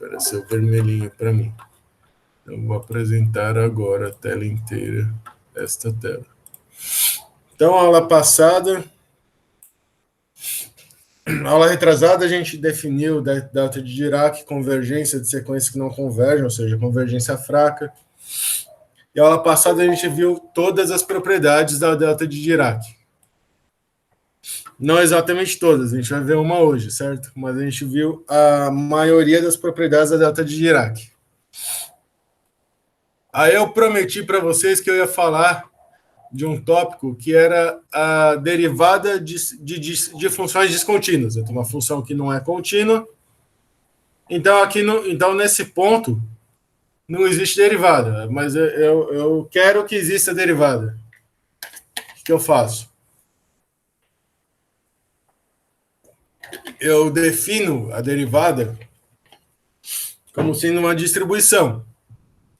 apareceu vermelhinho para mim. Eu vou apresentar agora a tela inteira, esta tela. Então, aula passada, aula retrasada, a gente definiu delta de Dirac, convergência de sequências que não convergem, ou seja, convergência fraca. E a aula passada a gente viu todas as propriedades da delta de Dirac. Não exatamente todas, a gente vai ver uma hoje, certo? Mas a gente viu a maioria das propriedades da delta de Dirac. Aí eu prometi para vocês que eu ia falar de um tópico que era a derivada de funções descontínuas. Eu tenho uma função que não é contínua. Então, então nesse ponto, não existe derivada, mas eu quero que exista derivada. O que eu faço? Eu defino a derivada como sendo uma distribuição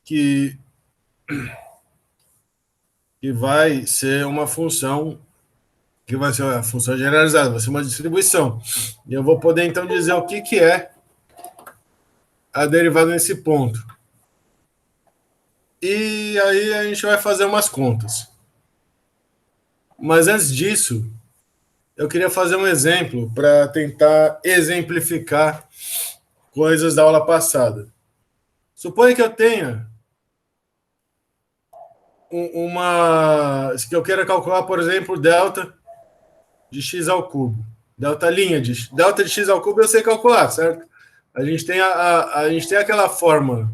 que vai ser uma função que vai ser uma função generalizada, vai ser uma distribuição. E eu vou poder, então, dizer o que é a derivada nesse ponto. E aí a gente vai fazer umas contas. Mas antes disso, eu queria fazer um exemplo para tentar exemplificar coisas da aula passada. Suponha que eu tenha que eu queira calcular, por exemplo, delta de x ao cubo. Delta de x ao cubo eu sei calcular, certo? A gente tem a gente tem aquela fórmula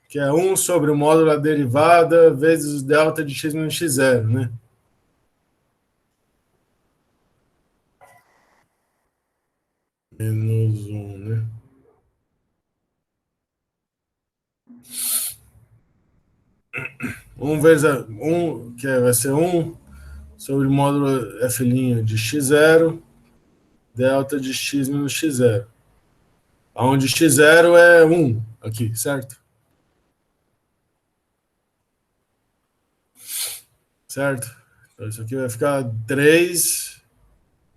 que é 1 sobre o módulo da derivada vezes o delta de x menos x0, né? Menos 1, né? Vezes 1, vai ser 1 sobre o módulo f' de x0, delta de x menos x0. Onde x0 é 1 aqui, certo? Certo? Então, isso aqui vai ficar 3,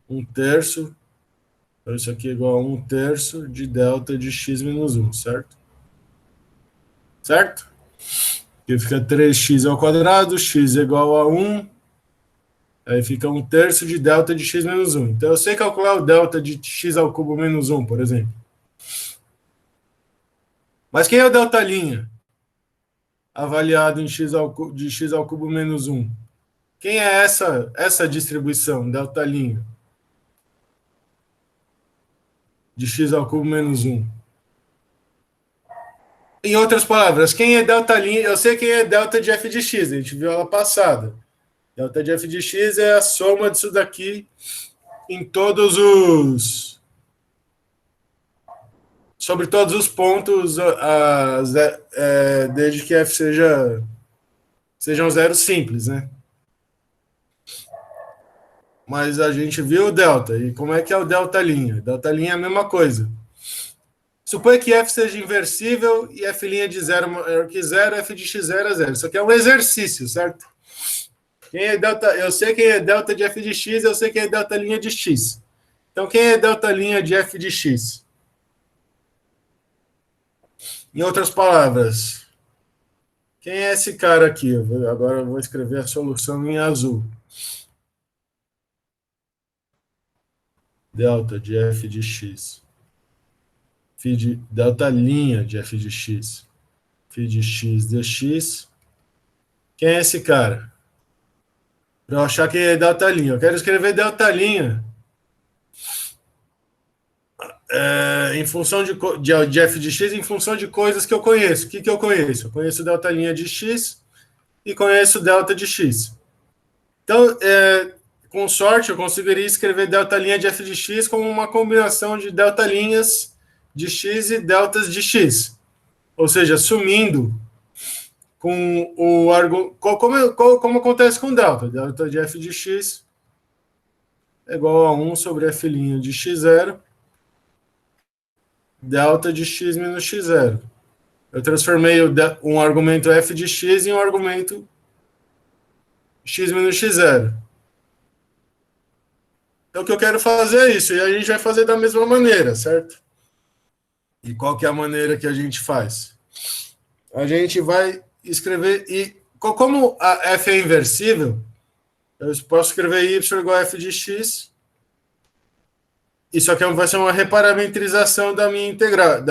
1/3. Então, isso aqui é igual a 1/3 de delta de x menos 1, certo? Certo? Aqui fica 3x ao quadrado, x é igual a 1. Aí fica 1/3 de delta de x menos 1. Então, eu sei calcular o delta de x ao cubo menos 1, por exemplo. Mas quem é o delta linha? Avaliado em de x ao cubo menos 1. Quem é essa distribuição, delta linha? De x ao cubo menos 1. Em outras palavras, quem é delta linha? Eu sei quem é delta de f de x, a gente viu ela passada. Delta de f de x é a soma disso daqui em todos os... sobre todos os pontos, desde que f sejam zeros simples, né? Mas a gente viu o delta. E como é que é o delta linha? Delta linha é a mesma coisa. Suponha que f seja inversível e f' de 0 maior que 0, f de x0 é 0. Isso aqui é um exercício, certo? Quem é delta, eu sei quem é delta de f de x, eu sei quem é delta linha de x. Então, quem é delta linha de f de x? Em outras palavras, quem é esse cara aqui? Agora eu vou escrever a solução em azul. Delta de f de x. Delta linha de f de x. Φ de x dx. Quem é esse cara? Para eu achar que é delta linha. Eu quero escrever delta linha em função de f de x em função de coisas que eu conheço. O que eu conheço? Eu conheço delta linha de x e conheço delta de x. Então, com sorte, eu conseguiria escrever delta linha de f de x como uma combinação de delta linhas de x e deltas de x. Ou seja, sumindo com o como acontece com delta. Delta de f de x é igual a 1 sobre f' de x0, delta de x menos x0. Eu transformei um argumento f de x em um argumento x menos x0. Então, o que eu quero fazer é isso, e a gente vai fazer da mesma maneira, certo? E qual que é a maneira que a gente faz? A gente vai escrever, e como a f é inversível, eu posso escrever y igual a f de x, isso aqui vai ser uma reparametrização da minha integral,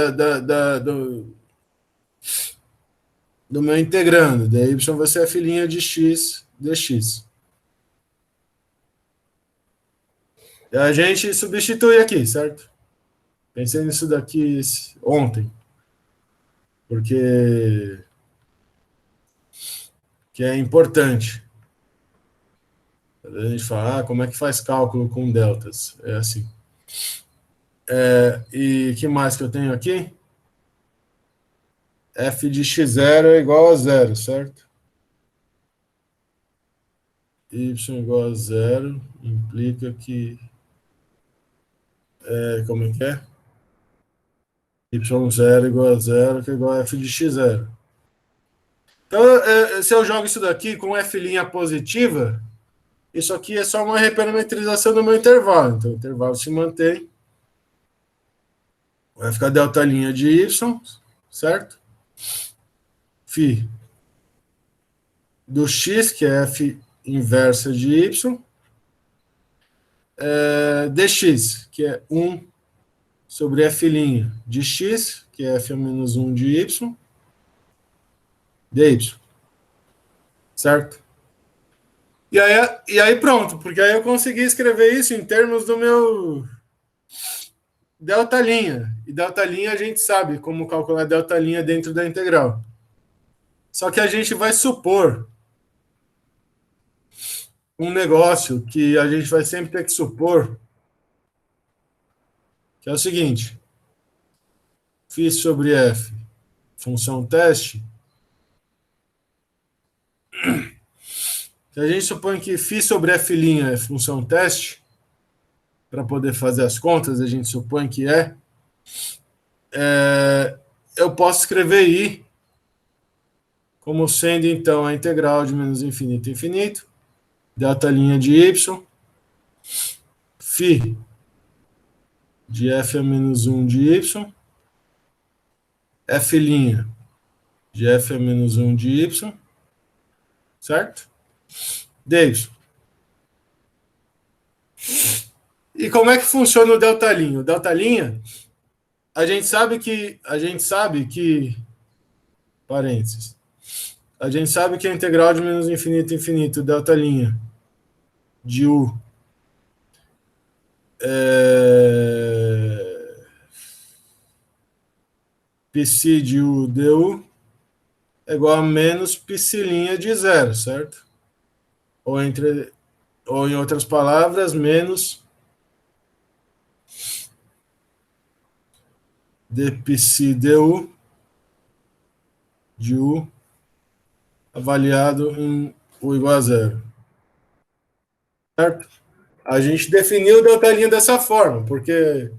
do meu integrando. Da y vai ser f' de x dx. E a gente substitui aqui, certo? Pensei nisso daqui ontem, porque que é importante. A gente fala, como é que faz cálculo com deltas? É assim. E que mais que eu tenho aqui? F de x0 é igual a zero, certo? Y igual a zero implica que... como é que é? Y0 igual a zero, que é igual a F de x0. Então, se eu jogo isso daqui com F' positiva, isso aqui é só uma reparametrização do meu intervalo. Então, o intervalo se mantém. Vai ficar delta' de y, certo? Φ do x, que é f inversa de y, dx, que é 1 sobre f' de x, que é f a menos 1 de y, dy. Certo? E aí pronto, porque aí eu consegui escrever isso em termos do meu delta'. E delta' a gente sabe como calcular delta' dentro da integral. Só que a gente vai supor um negócio que a gente vai sempre ter que supor, que é o seguinte: φ sobre f, função teste. Se a gente supõe que φ sobre f' é função teste, para poder fazer as contas, a gente supõe que eu posso escrever i como sendo, então, a integral de menos infinito a infinito, delta' de y, φ de f a menos 1 de y, f' de f a menos 1 de y, certo? dy. E como é que funciona o delta'? O delta', a gente sabe que parênteses, a gente sabe que a integral de menos infinito a infinito, delta' de u psi de u du é igual a menos psi' de zero, certo? Ou em outras palavras, menos d psi du de u avaliado em u igual a zero. Certo? A gente definiu o delta' dessa forma, porque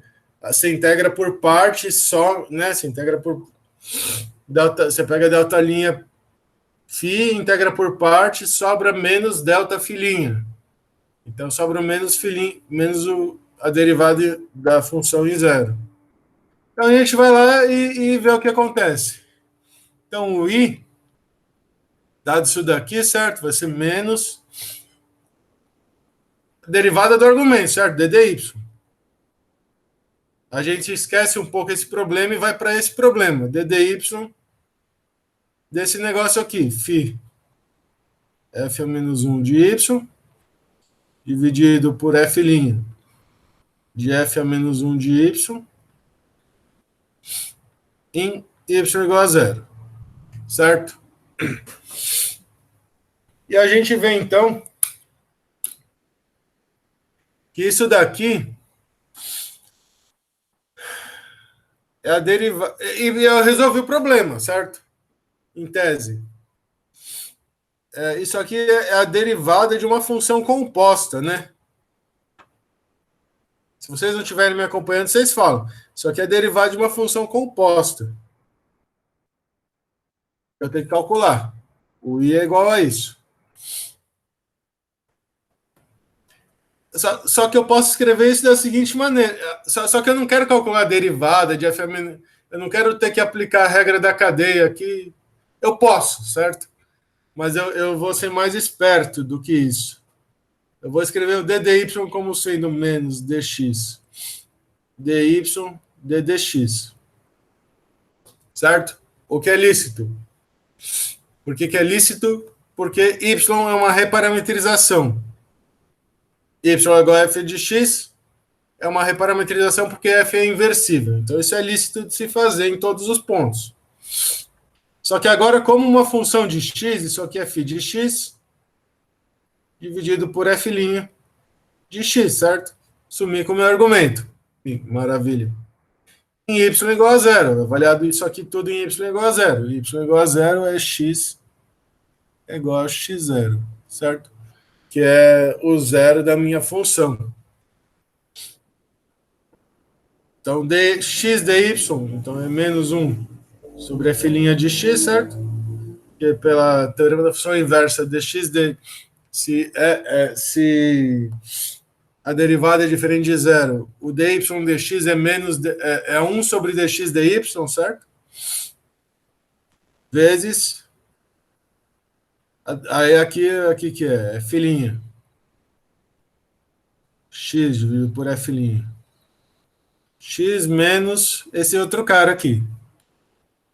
se integra por parte só, né? Se integra por delta, você pega a delta' φ, integra por parte, sobra menos delta φ'. Então sobra menos a derivada da função em zero. Então a gente vai lá e vê o que acontece. Então o i, dado isso daqui, certo? Vai ser menos a derivada do argumento, certo? ddy. A gente esquece um pouco esse problema e vai para esse problema. ddy desse negócio aqui. Φ f a menos 1 de y dividido por f' de f a menos 1 de y em y igual a zero. Certo? E a gente vê, então, que isso daqui é a derivada. E eu resolvi o problema, certo? Em tese. Isso aqui é a derivada de uma função composta, né? Se vocês não estiverem me acompanhando, vocês falam. Isso aqui é derivada de uma função composta. Eu tenho que calcular. O i é igual a isso. Só que eu posso escrever isso da seguinte maneira. Só que eu não quero calcular a derivada de f a menos... Eu não quero ter que aplicar a regra da cadeia aqui. Eu posso, certo? Mas eu vou ser mais esperto do que isso. Eu vou escrever o ddy como sendo menos dx. dy ddx. Certo? O que é lícito? Por que é lícito? Porque y é uma reparametrização. Y igual a f de x é uma reparametrização porque f é inversível. Então, isso é lícito de se fazer em todos os pontos. Só que agora, como uma função de x, isso aqui é φ de x, dividido por f' de x, certo? Sumir com o meu argumento. Maravilha. Em y igual a zero. Avaliado isso aqui tudo em y igual a zero. Y igual a zero é x igual a x0, certo? Que é o zero da minha função. Então, dx dy, então é menos 1 sobre f' de x, certo? Que pela teorema da função inversa, dx de, se a derivada é diferente de zero, o dy dx é menos é 1 sobre dx dy, certo? Vezes, aí aqui que é filhinha. X dividido por f'. X menos esse outro cara aqui.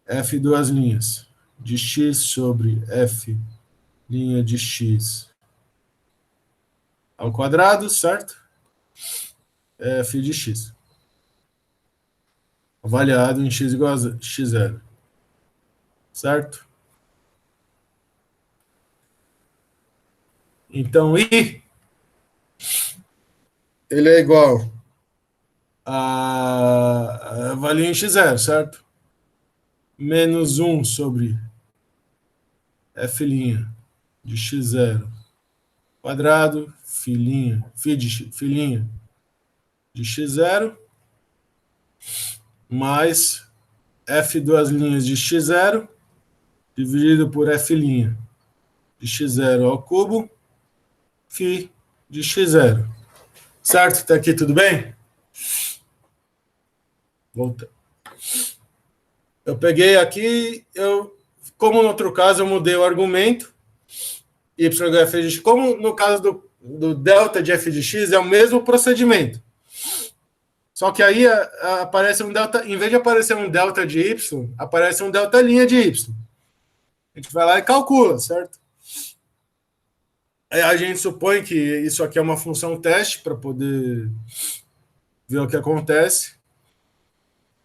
F duas linhas. De x sobre f' de x ao quadrado, certo? F de x. Avaliado em x igual a x0. Certo? Então, I, ele é igual a valia em x0, certo? Menos 1 sobre f' de x0 quadrado, filhinha de x0, mais f duas linhas de x0, dividido por f' de x0 ao cubo, φ de x0. Certo? Até aqui tudo bem? Volta. Eu peguei aqui, como no outro caso eu mudei o argumento, y igual a f de x, como no caso do delta de f de x, é o mesmo procedimento. Só que aí aparece um delta, em vez de aparecer um delta de y, aparece um delta linha de y. A gente vai lá e calcula, certo? Aí a gente supõe que isso aqui é uma função teste para poder ver o que acontece.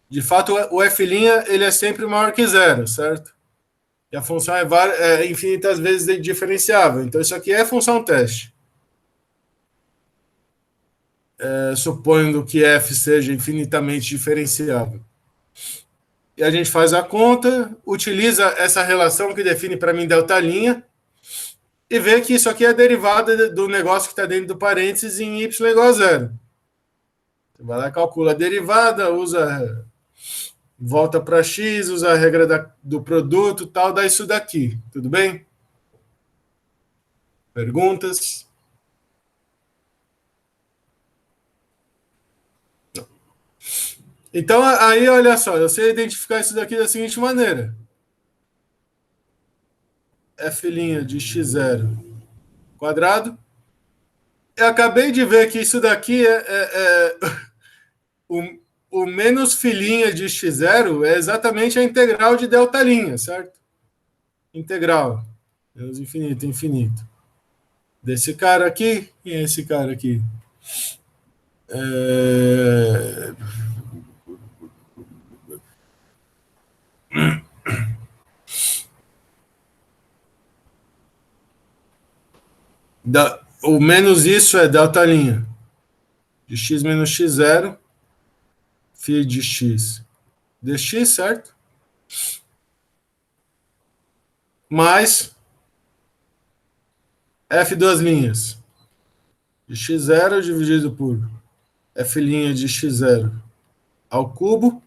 De fato, o f' ele é sempre maior que zero, certo? E a função é infinitas vezes diferenciável. Então, isso aqui é função teste. Supondo que f seja infinitamente diferenciável. E a gente faz a conta, utiliza essa relação que define para mim delta linha, e vê que isso aqui é a derivada do negócio que está dentro do parênteses em y igual a zero. Você vai lá, calcula a derivada, volta para x, usa a regra do produto, tal, dá isso daqui. Tudo bem? Perguntas? Então, aí, olha só, eu sei identificar isso daqui da seguinte maneira. F' de x0 quadrado. Eu acabei de ver que isso daqui o menos filhinha de x0 é exatamente a integral de delta linha, certo? Integral. Menos infinito, infinito. Desse cara aqui e esse cara aqui. O menos isso é delta linha de x menos x0, φ de x dx, certo? Mais f duas linhas de x0 dividido por f' de x0 ao cubo,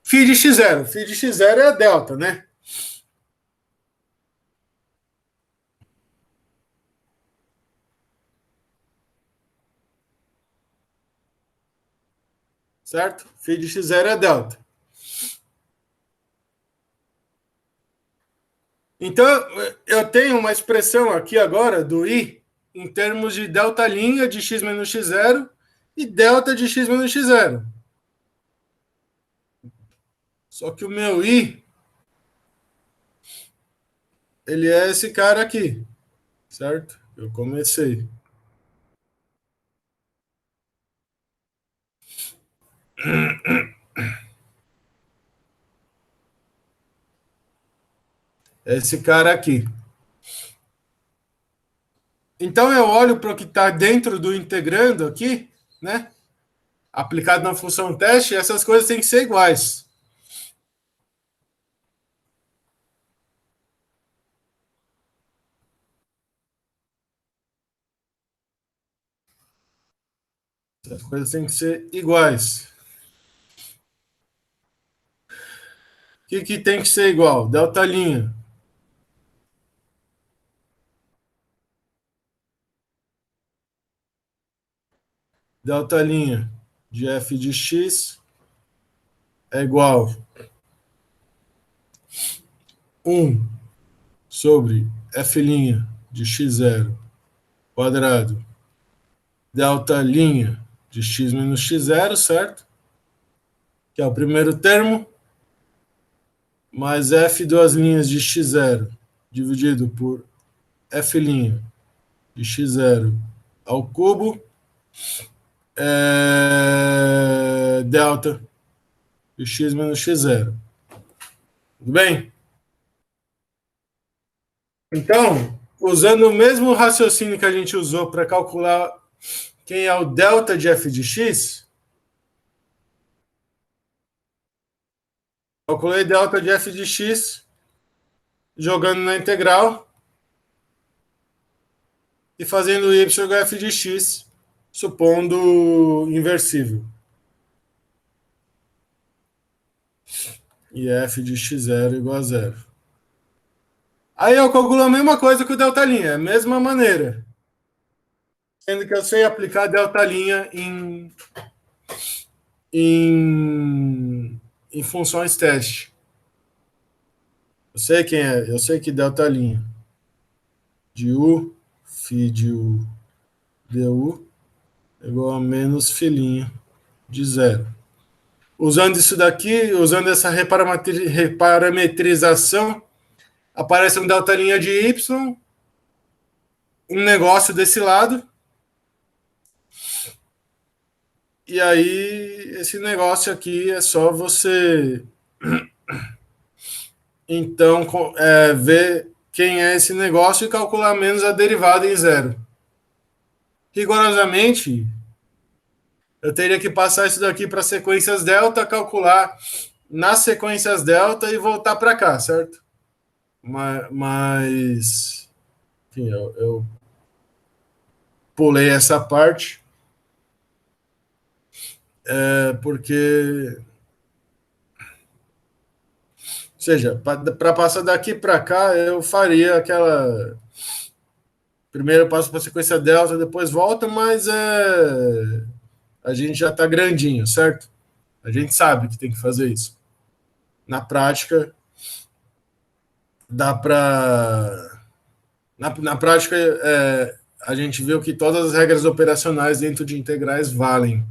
φ de x0. Φ de x0 é a delta, né? Certo? Φ de x0 é a delta. Então, eu tenho uma expressão aqui agora do I em termos de delta linha de x menos x0 e delta de x menos x0. Só que o meu I, ele é esse cara aqui, certo? Eu comecei. Esse cara aqui. Então eu olho para o que está dentro do integrando aqui, né? Aplicado na função teste, essas coisas têm que ser iguais. As coisas têm que ser iguais. O que tem que ser igual? Delta linha. Delta linha de f de x é igual 1 sobre f' de x0 quadrado delta linha de x menos x0, certo? Que é o primeiro termo, mais f duas linhas de x0 dividido por f' de x0 ao cubo delta de x menos x0. Tudo bem? Então, usando o mesmo raciocínio que a gente usou para calcular quem é o delta de f de x, calculei delta de f de x jogando na integral e fazendo y igual a f de x, supondo inversível. E f de x0 igual a zero. Aí eu calculo a mesma coisa que o delta linha, a mesma maneira. Sendo que eu sei aplicar delta linha em funções teste. Eu sei quem é, eu sei que delta linha de u φ de u du é igual a menos φ' de zero. Usando isso daqui, usando essa reparametrização, aparece um delta linha de y, um negócio desse lado, e aí esse negócio aqui é só você então ver quem é esse negócio e calcular menos a derivada em zero. Rigorosamente, eu teria que passar isso daqui para sequências delta, calcular nas sequências delta e voltar para cá, certo? Mas enfim, eu pulei essa parte porque, ou seja, para passar daqui para cá, eu faria aquela. Primeiro eu passo para a sequência delta, depois volta, mas a gente já está grandinho, certo? A gente sabe que tem que fazer isso. Na prática, dá para. Na prática, a gente viu que todas as regras operacionais dentro de integrais valem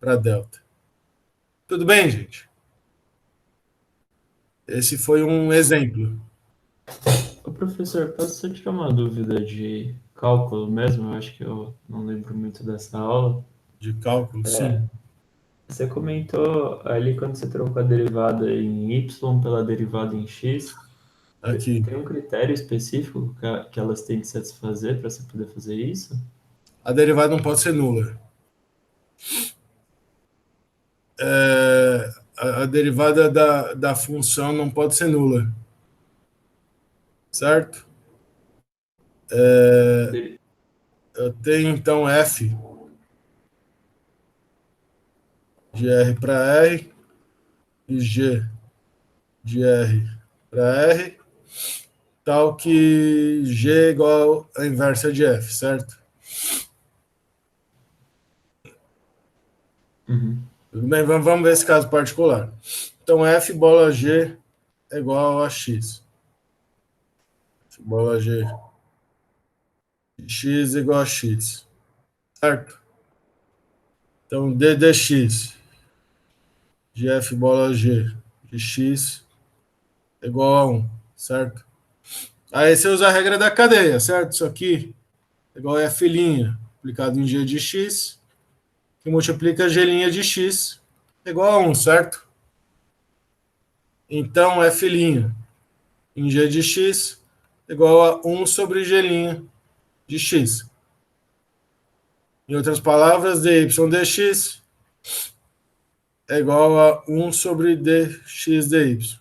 para delta. Tudo bem, gente? Esse foi um exemplo Ô, professor, posso só tirar uma dúvida de cálculo mesmo? Eu acho que eu não lembro muito dessa aula. de cálculo, sim. Você comentou ali quando você trocou a derivada em y pela derivada em x, Aqui. tem um critério específico que elas têm que satisfazer para você poder fazer isso? A derivada não pode ser nula. A derivada da função não pode ser nula. Certo? Dele- Eu tenho então f de r para r e g de r para r, tal que g é igual a inversa de f, certo? Uhum. Tudo bem, vamos ver esse caso particular. Então, f bola g é igual a x. bola G de x igual a x, certo? Então, d dx de f bola G de x é igual a 1, certo? Aí você usa a regra da cadeia, certo? Isso aqui é igual a f' aplicado em g de x, que multiplica g' de x é igual a 1, certo? Então, f' em g de x é igual a 1 sobre g' de x. Em outras palavras, dy dx é igual a 1 sobre dx dy.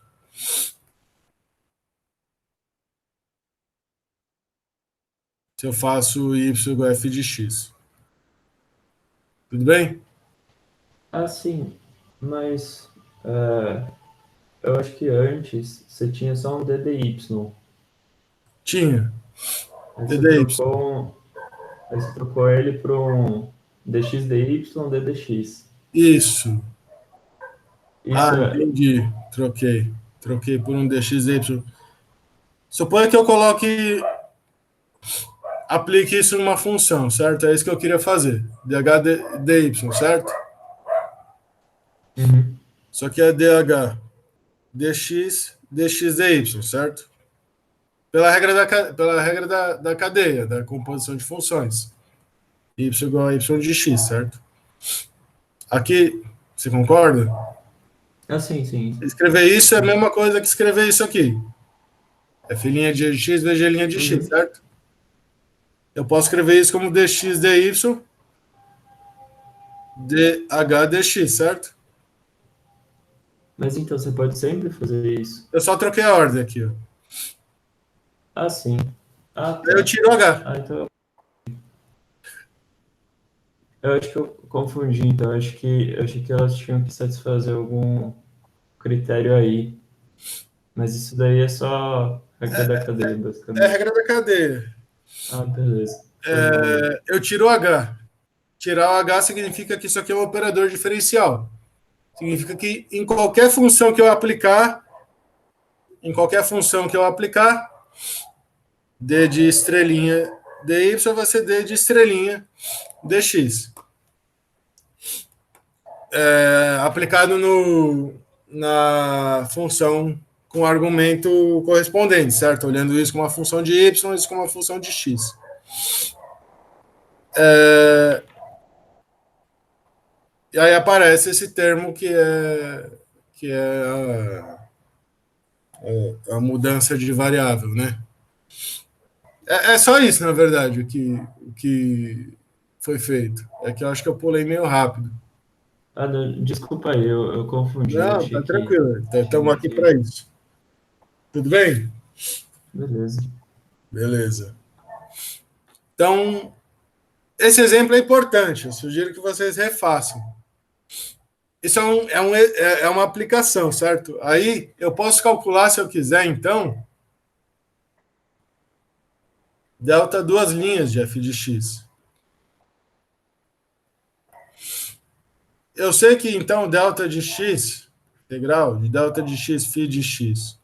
Se eu faço y igual a f de x. Tudo bem? Ah, sim, mas eu acho que antes você tinha só um DDY. Tinha. Aí você Dy. trocou ele para um dxdy, ddx. Isso. Ah, Isso é. entendi. Troquei. Troquei por um dxy. Suponha que eu coloque, aplique isso numa função, certo? É isso que eu queria fazer. Dy, certo? Uhum. Só que é dh dxdy, certo? Pela regra da cadeia, da composição de funções. Y igual a y de x, certo? Aqui, você concorda? Ah, sim, sim. Escrever isso é a mesma coisa que escrever isso aqui. É filhinha de x vezes g' de x, Uhum. certo? Eu posso escrever isso como dx dy dh dx, certo? Mas então você pode sempre fazer isso. Eu só troquei a ordem aqui, ó. Ah, sim. Ah, Aí eu tá. tiro o h. Ah, então eu acho que eu confundi, então eu achei que elas tinham que satisfazer algum critério aí. Mas isso daí é só regra da cadeia, É a basicamente. regra da cadeia. Ah, beleza. Foi mal aí. Eu tiro o h. Tirar o h significa que isso aqui é um operador diferencial. Significa que em qualquer função que eu aplicar, d de estrelinha dy vai ser d de estrelinha dx. Aplicado na função com argumento correspondente, certo? Olhando isso como uma função de y, isso como uma função de x. E aí aparece esse termo que é a mudança de variável, né? É só isso, na verdade, o que foi feito. É que eu acho que eu pulei meio rápido. Ah, não, desculpa aí, eu confundi. Eu Não, achei tá que tranquilo. Estamos tinha aqui para que. isso. Tudo bem? Beleza. Beleza. Então, esse exemplo é importante. Eu sugiro que vocês refaçam. Isso é uma aplicação, certo? Aí eu posso calcular, se eu quiser, então, delta duas linhas de f de x. Eu sei que, então, delta de x, integral de delta de x, φ de x,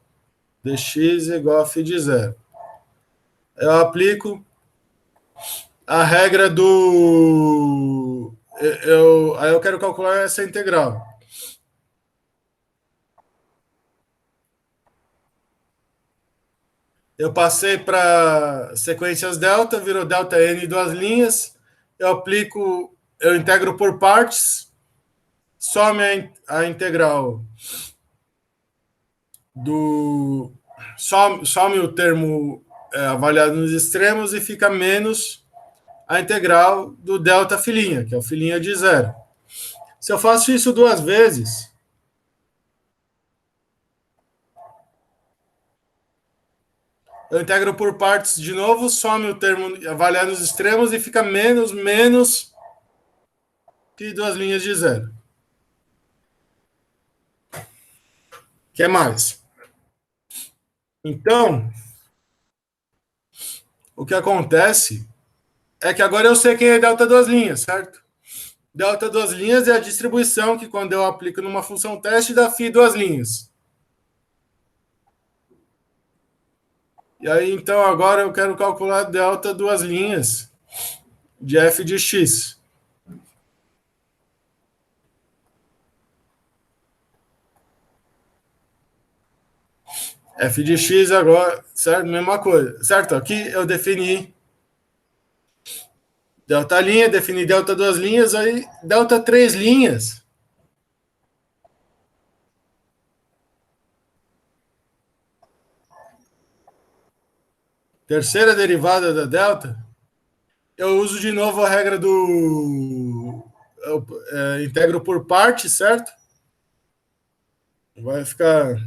dx é igual a φ de zero. Eu aplico a regra do... Aí eu quero calcular essa integral. Eu passei para sequências delta, virou delta n duas linhas. Eu integro por partes, some a integral do. Some o termo avaliado nos extremos e fica menos a integral do delta filinha, que é o filinha de zero. Se eu faço isso duas vezes, eu integro por partes de novo, some o termo avaliado nos extremos e fica menos que duas linhas de zero. Que mais? Então, o que acontece é que agora eu sei quem é delta duas linhas, certo? Delta duas linhas é a distribuição que, quando eu aplico numa função teste, dá φ duas linhas. E aí, então, agora eu quero calcular delta duas linhas de f de x. F de x agora, certo? Mesma coisa, certo? Aqui eu defini delta linha, defini delta duas linhas, aí delta três linhas. Terceira derivada da delta, eu uso de novo a regra do integro por parte, certo? Vai ficar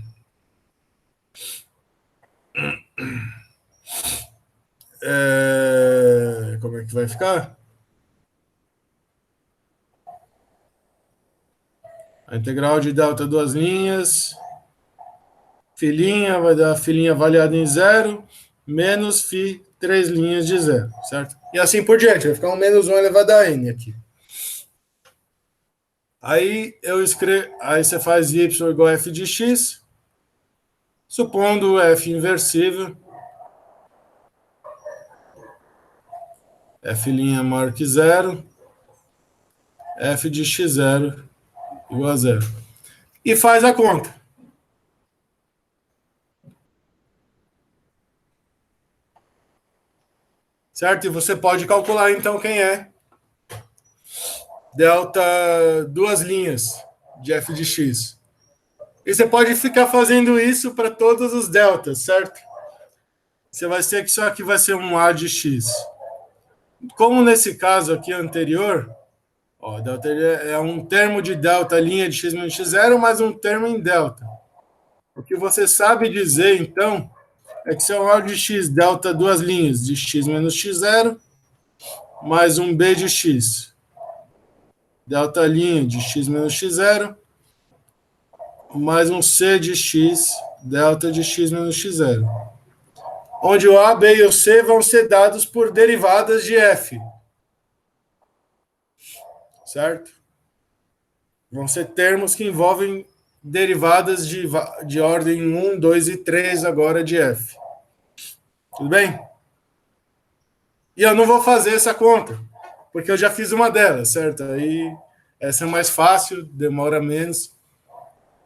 como é que vai ficar? A integral de delta duas linhas, filinha vai dar filinha avaliada em zero, menos φ três linhas de zero, certo? E assim por diante, vai ficar um menos 1 elevado a n aqui. Aí eu escrevo, aí você faz y igual a f de x, supondo f inversível, f' maior que zero, f de x0 igual a zero. E faz a conta. Certo? E você pode calcular então quem é delta duas linhas de f de x. E você pode ficar fazendo isso para todos os deltas, certo? Você vai ser que isso aqui vai ser um a de x. Como nesse caso aqui anterior, ó, delta é um termo de delta linha de x menos x0 mais um termo em delta. O que você sabe dizer, então, é que se é um a de x delta duas linhas de x menos x0 mais um b de x delta linha de x menos x0 mais um c de x delta de x menos x0. Onde o a, b e o c vão ser dados por derivadas de f. Certo? Vão ser termos que envolvem derivadas de ordem 1, 2 e 3 agora de f. Tudo bem? E eu não vou fazer essa conta, porque eu já fiz uma delas, certo? Aí essa é mais fácil, demora menos.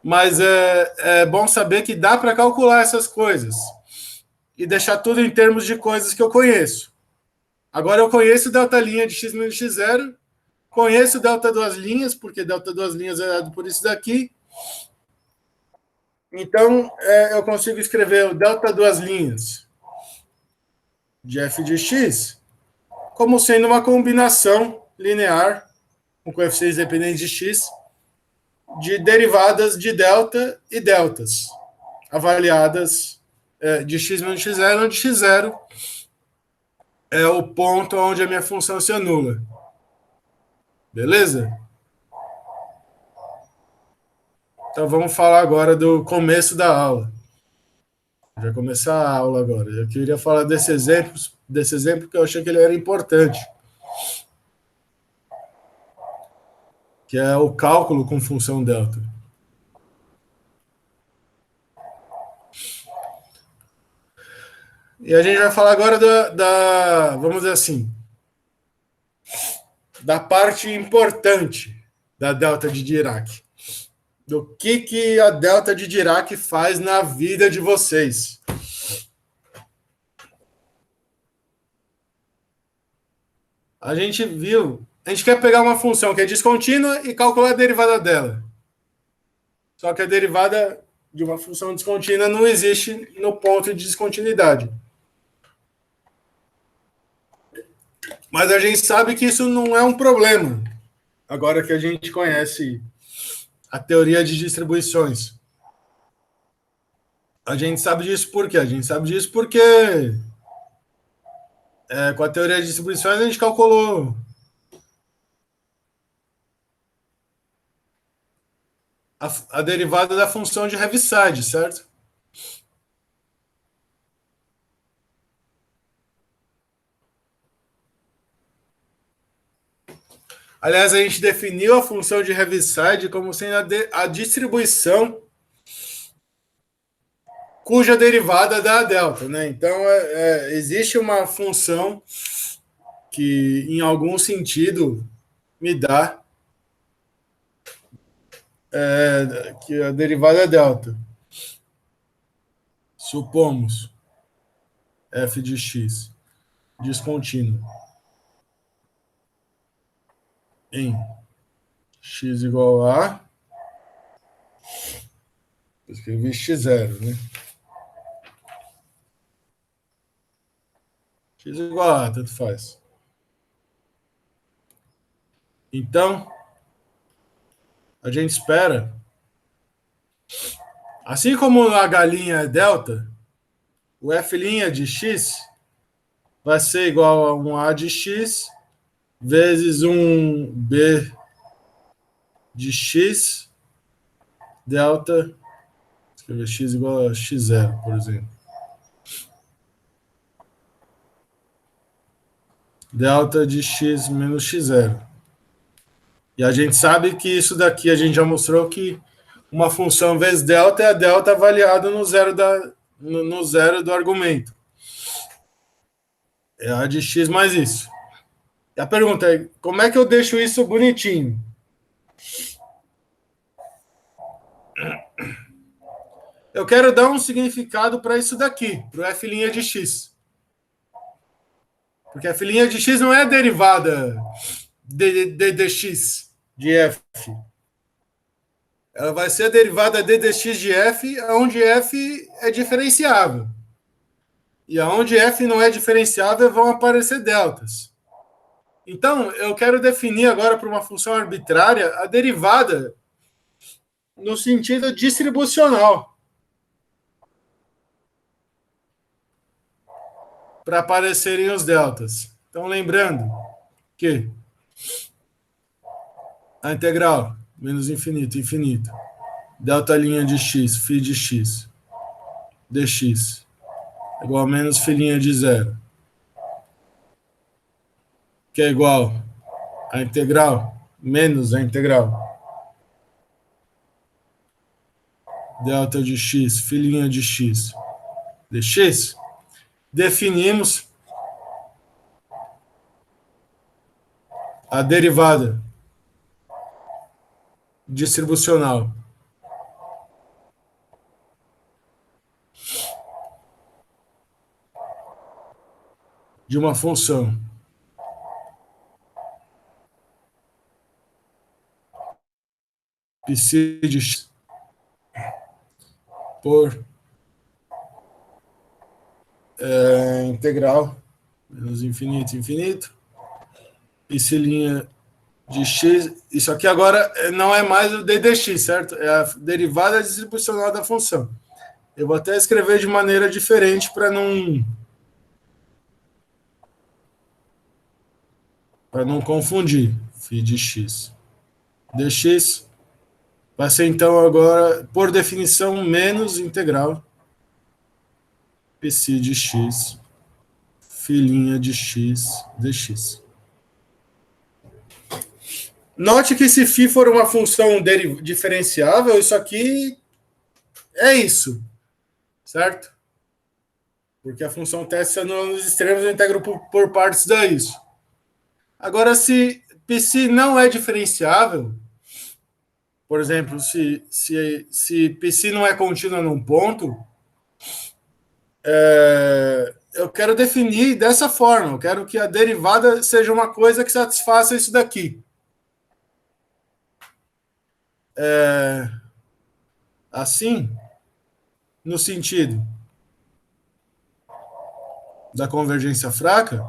Mas é bom saber que dá para calcular essas coisas e deixar tudo em termos de coisas que eu conheço. Agora eu conheço delta linha de x menos x0, conheço delta duas linhas, porque delta duas linhas é dado por isso daqui. Então eu consigo escrever o delta duas linhas de f de x como sendo uma combinação linear com coeficientes dependentes de x de derivadas de delta e deltas avaliadas de x menos x0, onde x0 é o ponto onde a minha função se anula. Beleza? Então vamos falar agora do começo da aula. Já começar a aula agora. Eu queria falar desse exemplo que eu achei que ele era importante, que é o cálculo com função delta. E a gente vai falar agora vamos dizer assim, da parte importante da delta de Dirac. Do que a delta de Dirac faz na vida de vocês. A gente quer pegar uma função que é descontínua e calcular a derivada dela. Só que a derivada de uma função descontínua não existe no ponto de descontinuidade. Mas a gente sabe que isso não é um problema, agora que a gente conhece a teoria de distribuições. A gente sabe disso por quê? A gente sabe disso porque com a teoria de distribuições a gente calculou a derivada da função de Heaviside, certo? Aliás, a gente definiu a função de Heaviside como sendo a distribuição cuja derivada dá a delta, né? Então, existe uma função que, em algum sentido, me dá que a derivada é delta. Supomos f de x descontínuo em x igual a... Escrevi x0, né? X igual a, tanto faz. Então, a gente espera, assim como a galinha é delta, o f' de x vai ser igual a um a de x vezes um b de x delta, escrever x igual a x0, por exemplo. Delta de x menos x0. E a gente sabe que isso daqui a gente já mostrou que uma função vezes delta é a delta avaliada no zero, no zero do argumento. É a de x mais isso. E a pergunta é, como é que eu deixo isso bonitinho? Eu quero dar um significado para isso daqui, para o f' de x. Porque f' de x não é a derivada de dx de f. Ela vai ser a derivada de dx de f, onde f é diferenciável. E onde f não é diferenciável, vão aparecer deltas. Então, eu quero definir agora para uma função arbitrária a derivada no sentido distribucional. Para aparecerem os deltas. Então, lembrando que a integral menos infinito, infinito, delta linha de x, φ de x, dx, igual a menos φ' de zero, que é igual a integral menos a integral delta de x, φ' de x, dx, definimos a derivada distribucional de uma função psi de x por integral menos infinito, infinito, psi' de x. Isso aqui agora não é mais o d dx, certo? É a derivada distribucional da função. Eu vou até escrever de maneira diferente para não confundir. Φ de x. Dx vai ser então agora, por definição, menos integral psi de x, φ' de x, dx. Note que se φ for uma função diferenciável, isso aqui é isso, certo? Porque a função testa nos extremos, eu integro por partes dá isso. Agora, se psi não é diferenciável, por exemplo, se psi não é contínua num ponto, eu quero definir dessa forma. Eu quero que a derivada seja uma coisa que satisfaça isso daqui. Assim, no sentido da convergência fraca,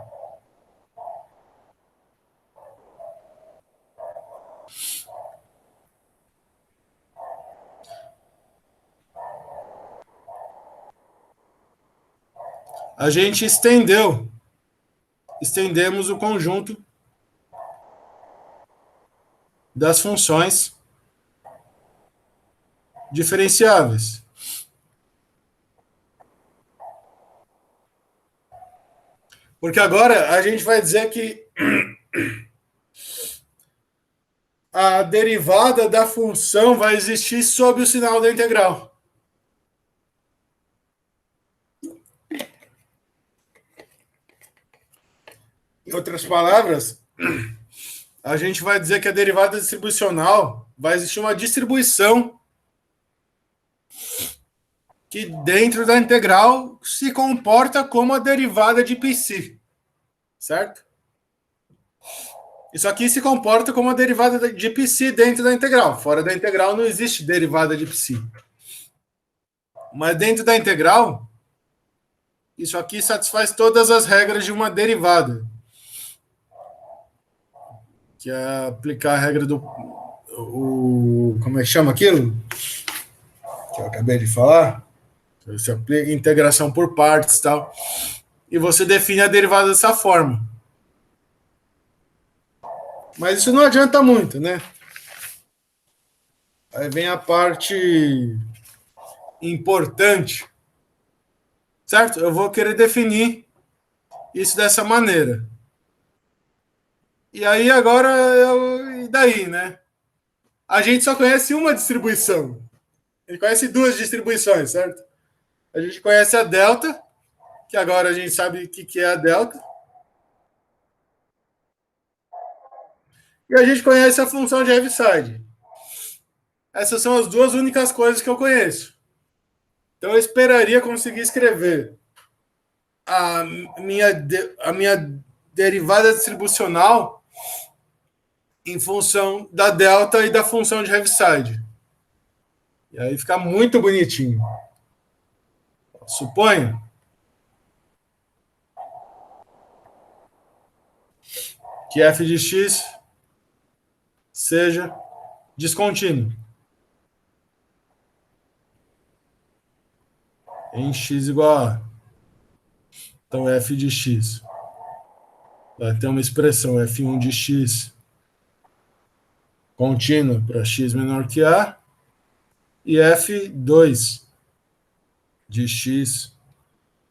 a gente estendemos o conjunto das funções diferenciáveis. Porque agora a gente vai dizer que a derivada da função vai existir sob o sinal da integral. outras palavras, a gente vai dizer que a derivada distribucional vai existir uma distribuição que dentro da integral se comporta como a derivada de π, certo? Isso aqui se comporta como a derivada de π dentro da integral. Fora da integral não existe derivada de π. Mas dentro da integral, isso aqui satisfaz todas as regras de uma derivada. Que é aplicar a regra do... como é que chama aquilo? Que eu acabei de falar. Você aplica integração por partes e tal. E você define a derivada dessa forma. Mas isso não adianta muito, né? Aí vem a parte importante. Certo? Eu vou querer definir isso dessa maneira. E aí agora, e daí, né? A gente só conhece uma distribuição. A gente conhece duas distribuições, certo? A gente conhece a delta, que agora a gente sabe o que é a delta. E a gente conhece a função de Heaviside. Essas são as duas únicas coisas que eu conheço. Então eu esperaria conseguir escrever a minha derivada distribucional em função da delta e da função de Heaviside. E aí fica muito bonitinho. Suponho que f de x seja descontínuo em x igual a. Então, f de x vai ter uma expressão f1 de x contínua para x menor que a e f2 de x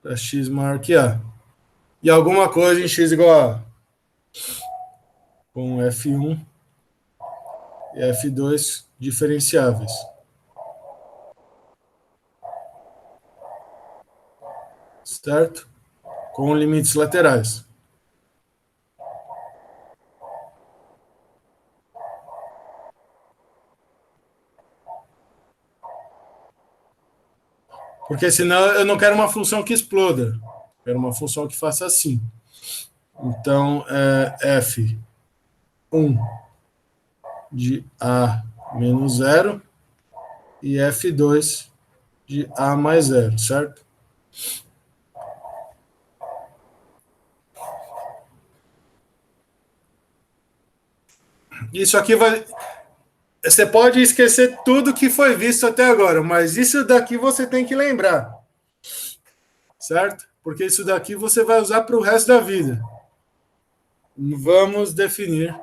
para x maior que a. E alguma coisa em x igual a com f1 e f2 diferenciáveis. Certo? Com limites laterais. Porque senão eu não quero uma função que exploda. Eu quero uma função que faça assim. Então, f1 de a menos zero e f2 de a mais zero, certo? Isso aqui vai... Você pode esquecer tudo que foi visto até agora, mas isso daqui você tem que lembrar. Certo? Porque isso daqui você vai usar para o resto da vida. Vamos definir.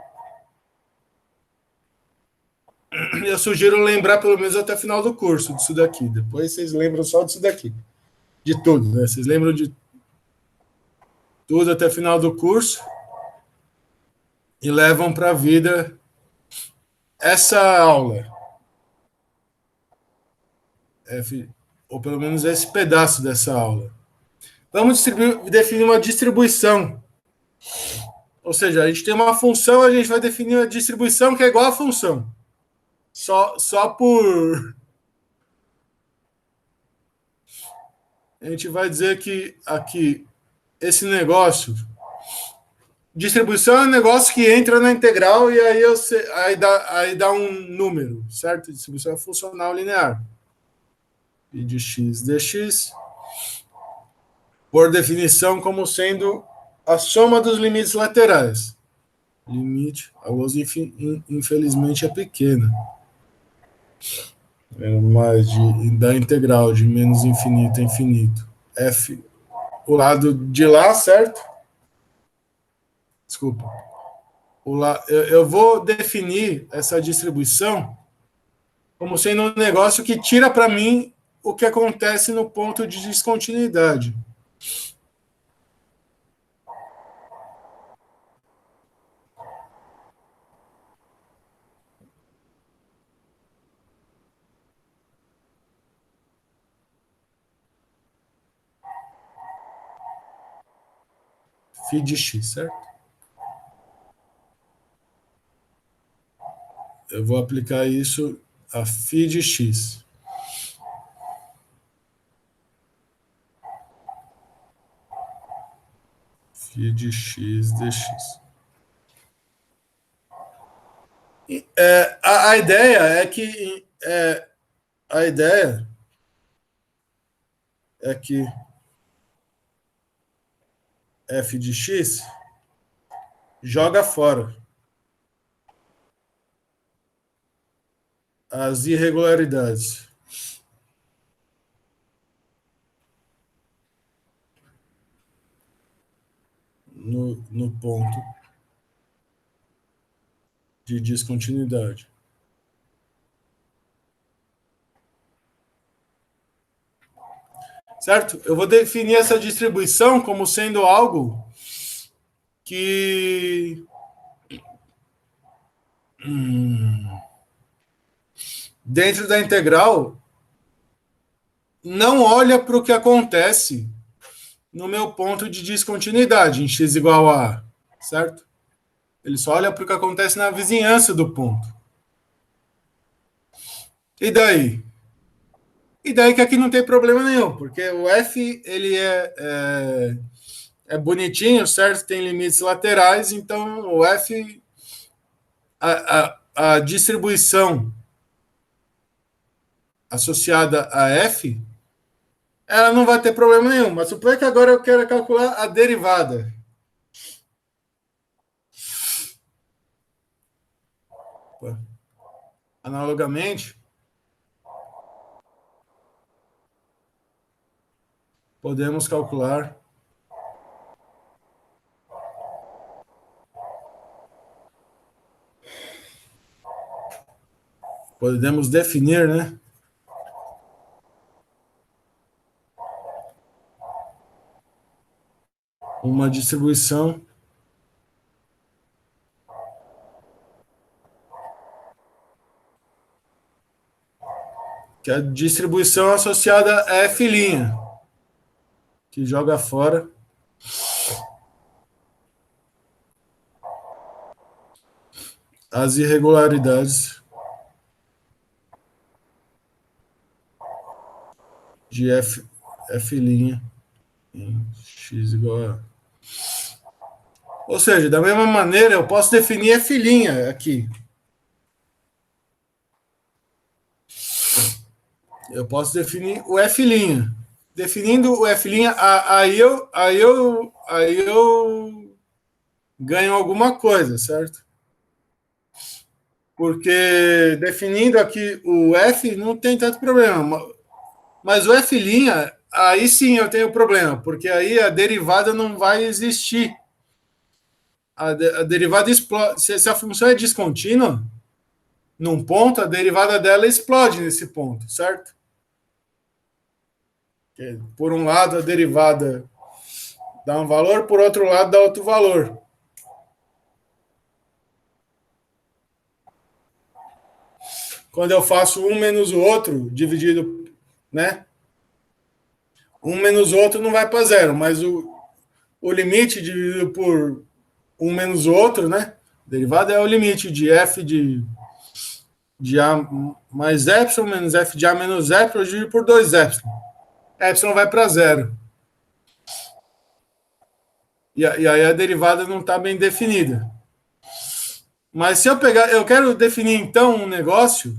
Eu sugiro lembrar pelo menos até o final do curso disso daqui. Depois vocês lembram só disso daqui. De tudo, né? Vocês lembram de tudo até o final do curso e levam para a vida essa aula. Ou pelo menos esse pedaço dessa aula. Vamos definir uma distribuição. Ou seja, a gente tem uma função, a gente vai definir uma distribuição que é igual à função. Só por... A gente vai dizer que aqui, esse negócio... Distribuição é um negócio que entra na integral e aí dá um número, certo? Distribuição é funcional linear. E de x dx, por definição, como sendo a soma dos limites laterais. Limite, a lousa infelizmente é pequena. Mas da integral de menos infinito a infinito, f, o lado de lá, certo? Desculpa. Eu vou definir essa distribuição como sendo um negócio que tira para mim o que acontece no ponto de descontinuidade. Φ de x, certo? eu vou aplicar isso a φ de x. Φ de x dx. A ideia é que a ideia é que f de x joga fora as irregularidades no ponto de descontinuidade. Certo? Eu vou definir essa distribuição como sendo algo que dentro da integral não olha para o que acontece no meu ponto de descontinuidade, em x igual a A, certo? Ele só olha para o que acontece na vizinhança do ponto. E daí? E daí que aqui não tem problema nenhum, porque o f ele é bonitinho, certo? Tem limites laterais, então o f, a distribuição associada a f, ela não vai ter problema nenhum. Mas suponha que agora eu quero calcular a derivada. Analogamente, podemos calcular podemos definir, né? Uma distribuição que é a distribuição associada a f', que joga fora as irregularidades de f' em x igual a. Ou seja, da mesma maneira, eu posso definir f' aqui. Eu posso definir o f'. Definindo o f', aí eu ganho alguma coisa, certo? Porque definindo aqui o f não tem tanto problema. Mas o f', aí sim eu tenho problema, porque aí a derivada não vai existir. A derivada explode. Se a função é descontínua, num ponto, a derivada dela explode nesse ponto, certo? Por um lado, a derivada dá um valor, por outro lado, dá outro valor. Quando eu faço um menos o outro, dividido, né? Um menos o outro não vai para zero, mas o limite dividido por um menos o outro, né? Derivada é o limite de f de A mais epsilon menos f de A menos epsilon dividido por 2 epsilon. Epsilon vai para zero. E aí a derivada não está bem definida. Mas se eu pegar, eu quero definir então um negócio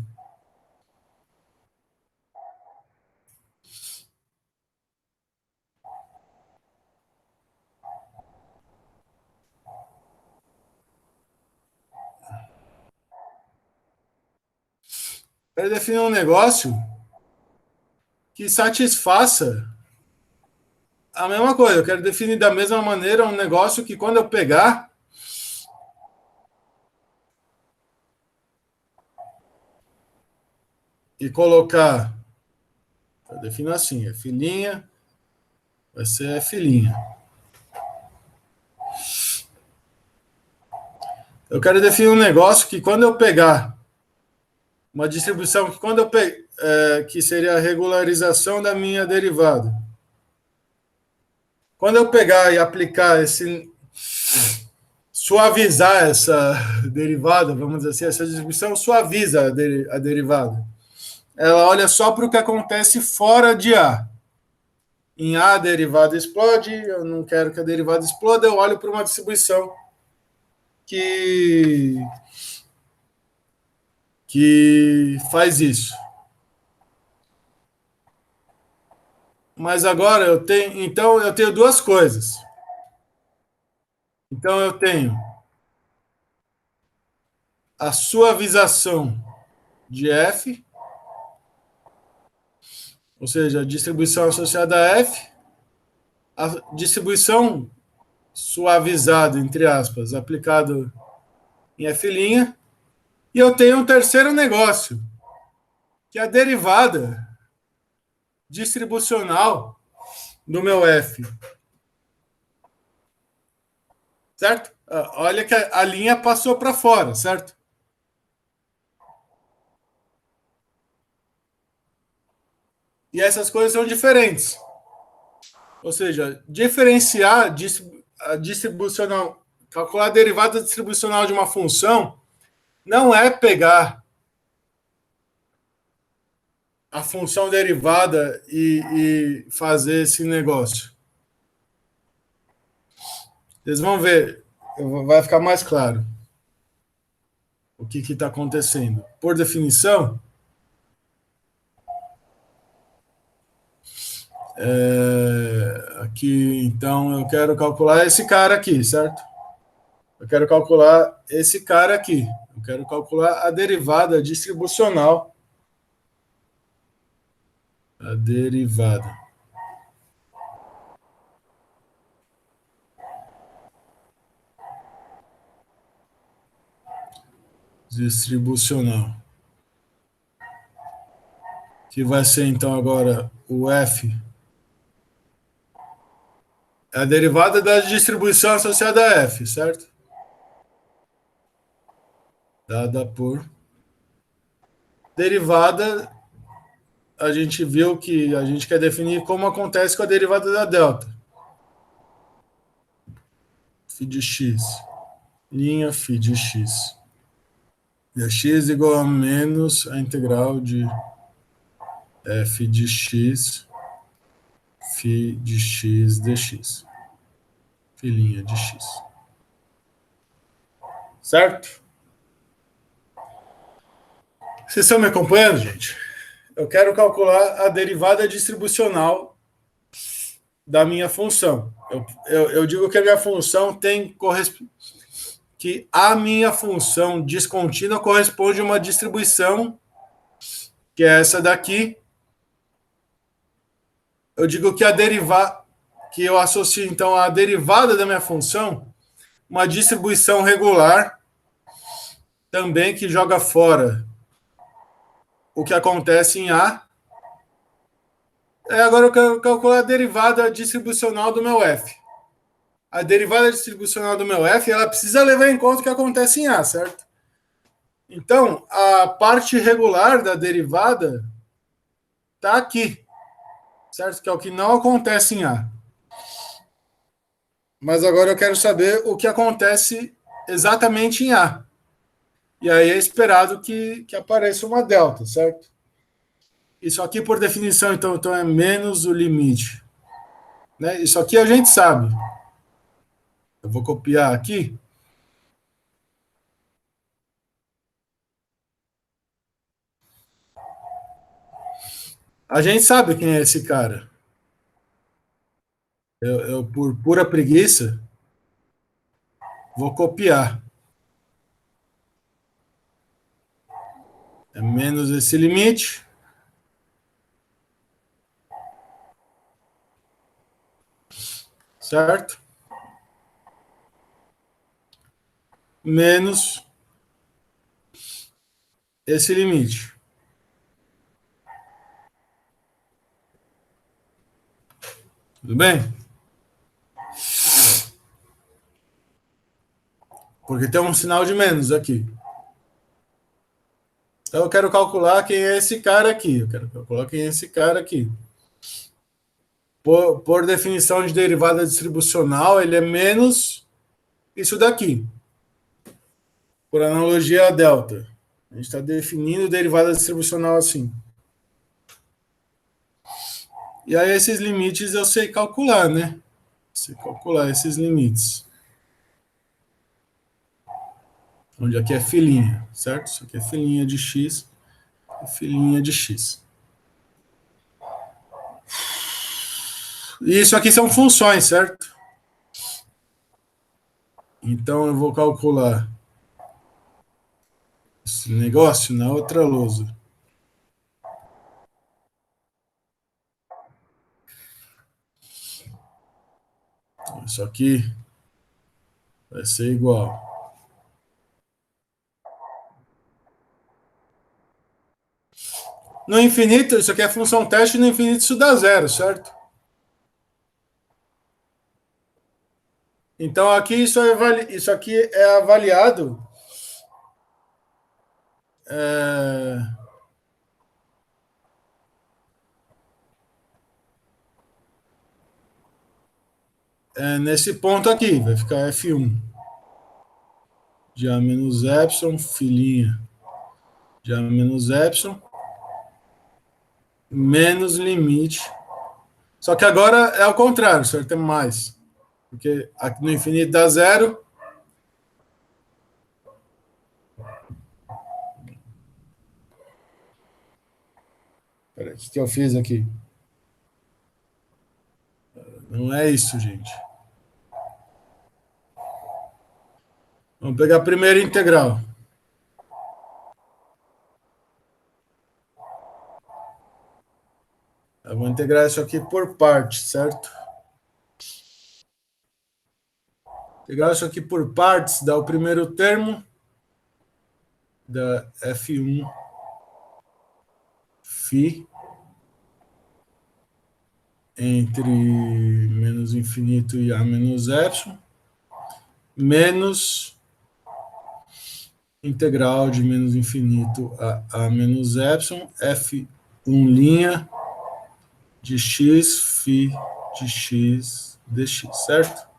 que satisfaça a mesma coisa. Eu quero definir da mesma maneira um negócio que quando eu pegar e colocar, eu defino assim, f' vai ser f'. Eu quero definir um negócio que quando eu pegar uma distribuição que quando eu que seria a regularização da minha derivada. Quando eu pegar e aplicar esse suavizar essa derivada, vamos dizer assim, essa distribuição suaviza a derivada. Ela olha só para o que acontece fora de A. Em A, a derivada explode, eu não quero que a derivada exploda, eu olho para uma distribuição que faz isso. Mas agora eu tenho duas coisas. Então eu tenho a suavização de F, ou seja, a distribuição associada a F, a distribuição suavizada, entre aspas, aplicado em F', e eu tenho um terceiro negócio, que é a derivada distribucional do meu F. Certo? Olha que a linha passou para fora, certo? E essas coisas são diferentes. Ou seja, diferenciar a distribucional, calcular a derivada distribucional de uma função, não é pegar a função derivada e fazer esse negócio. Vocês vão ver, vai ficar mais claro o que está acontecendo. Por definição, aqui, então, eu quero calcular esse cara aqui, certo? Eu quero calcular esse cara aqui. Eu quero calcular a derivada distribucional. A derivada. Distribucional. Que vai ser, então, agora o F. É a derivada da distribuição associada a F, certo? Dada por derivada, a gente viu que a gente quer definir como acontece com a derivada da delta. Φ de x. Linha φ de x. E a x igual a menos a integral de f de x, φ de x dx. Filhinha de x. Certo? Vocês estão me acompanhando, gente? Eu quero calcular a derivada distribucional da minha função. Eu digo que a minha função tem que a minha função descontínua corresponde a uma distribuição que é essa daqui. Eu digo que que eu associo então a derivada da minha função uma distribuição regular também que joga fora o que acontece em A. Agora eu quero calcular a derivada distribucional do meu F. A derivada distribucional do meu F, ela precisa levar em conta o que acontece em A, certo? Então, a parte regular da derivada está aqui, certo? Que é o que não acontece em A. Mas agora eu quero saber o que acontece exatamente em A. E aí é esperado que apareça uma delta, certo? Isso aqui, por definição, então é menos o limite. Né? Isso aqui a gente sabe. Eu vou copiar aqui. A gente sabe quem é esse cara. Eu por pura preguiça, vou copiar. É menos esse limite. Certo? Menos esse limite. Tudo bem? Porque tem um sinal de menos aqui. Então eu quero calcular quem é esse cara aqui. Eu quero calcular quem é esse cara aqui. Por definição de derivada distribucional, ele é menos isso daqui. por analogia a delta. A gente está definindo derivada distribucional assim. E aí esses limites eu sei calcular, né? Sei calcular esses limites. Onde aqui é filinha, certo? Isso aqui é filinha de x e filinha de x. E isso aqui são funções, certo? Então eu vou calcular esse negócio na outra lousa. Isso aqui vai ser igual. No infinito, isso aqui é função teste, no infinito isso dá zero, certo? Então aqui isso aqui é avaliado é, nesse ponto aqui, vai ficar F1 de A menos epsilon, filinha de A menos epsilon, menos limite. Só que agora é ao contrário, certo? É mais. Porque aqui no infinito dá zero. Peraí, o que eu fiz aqui? Não é isso, gente. Vamos pegar a primeira integral. Eu vou integrar isso aqui por partes, certo? Integrar isso aqui por partes dá o primeiro termo da F1 φ entre menos infinito e A menos epsilon, menos integral de menos infinito a menos epsilon, F1' de x, φ de x dx, certo?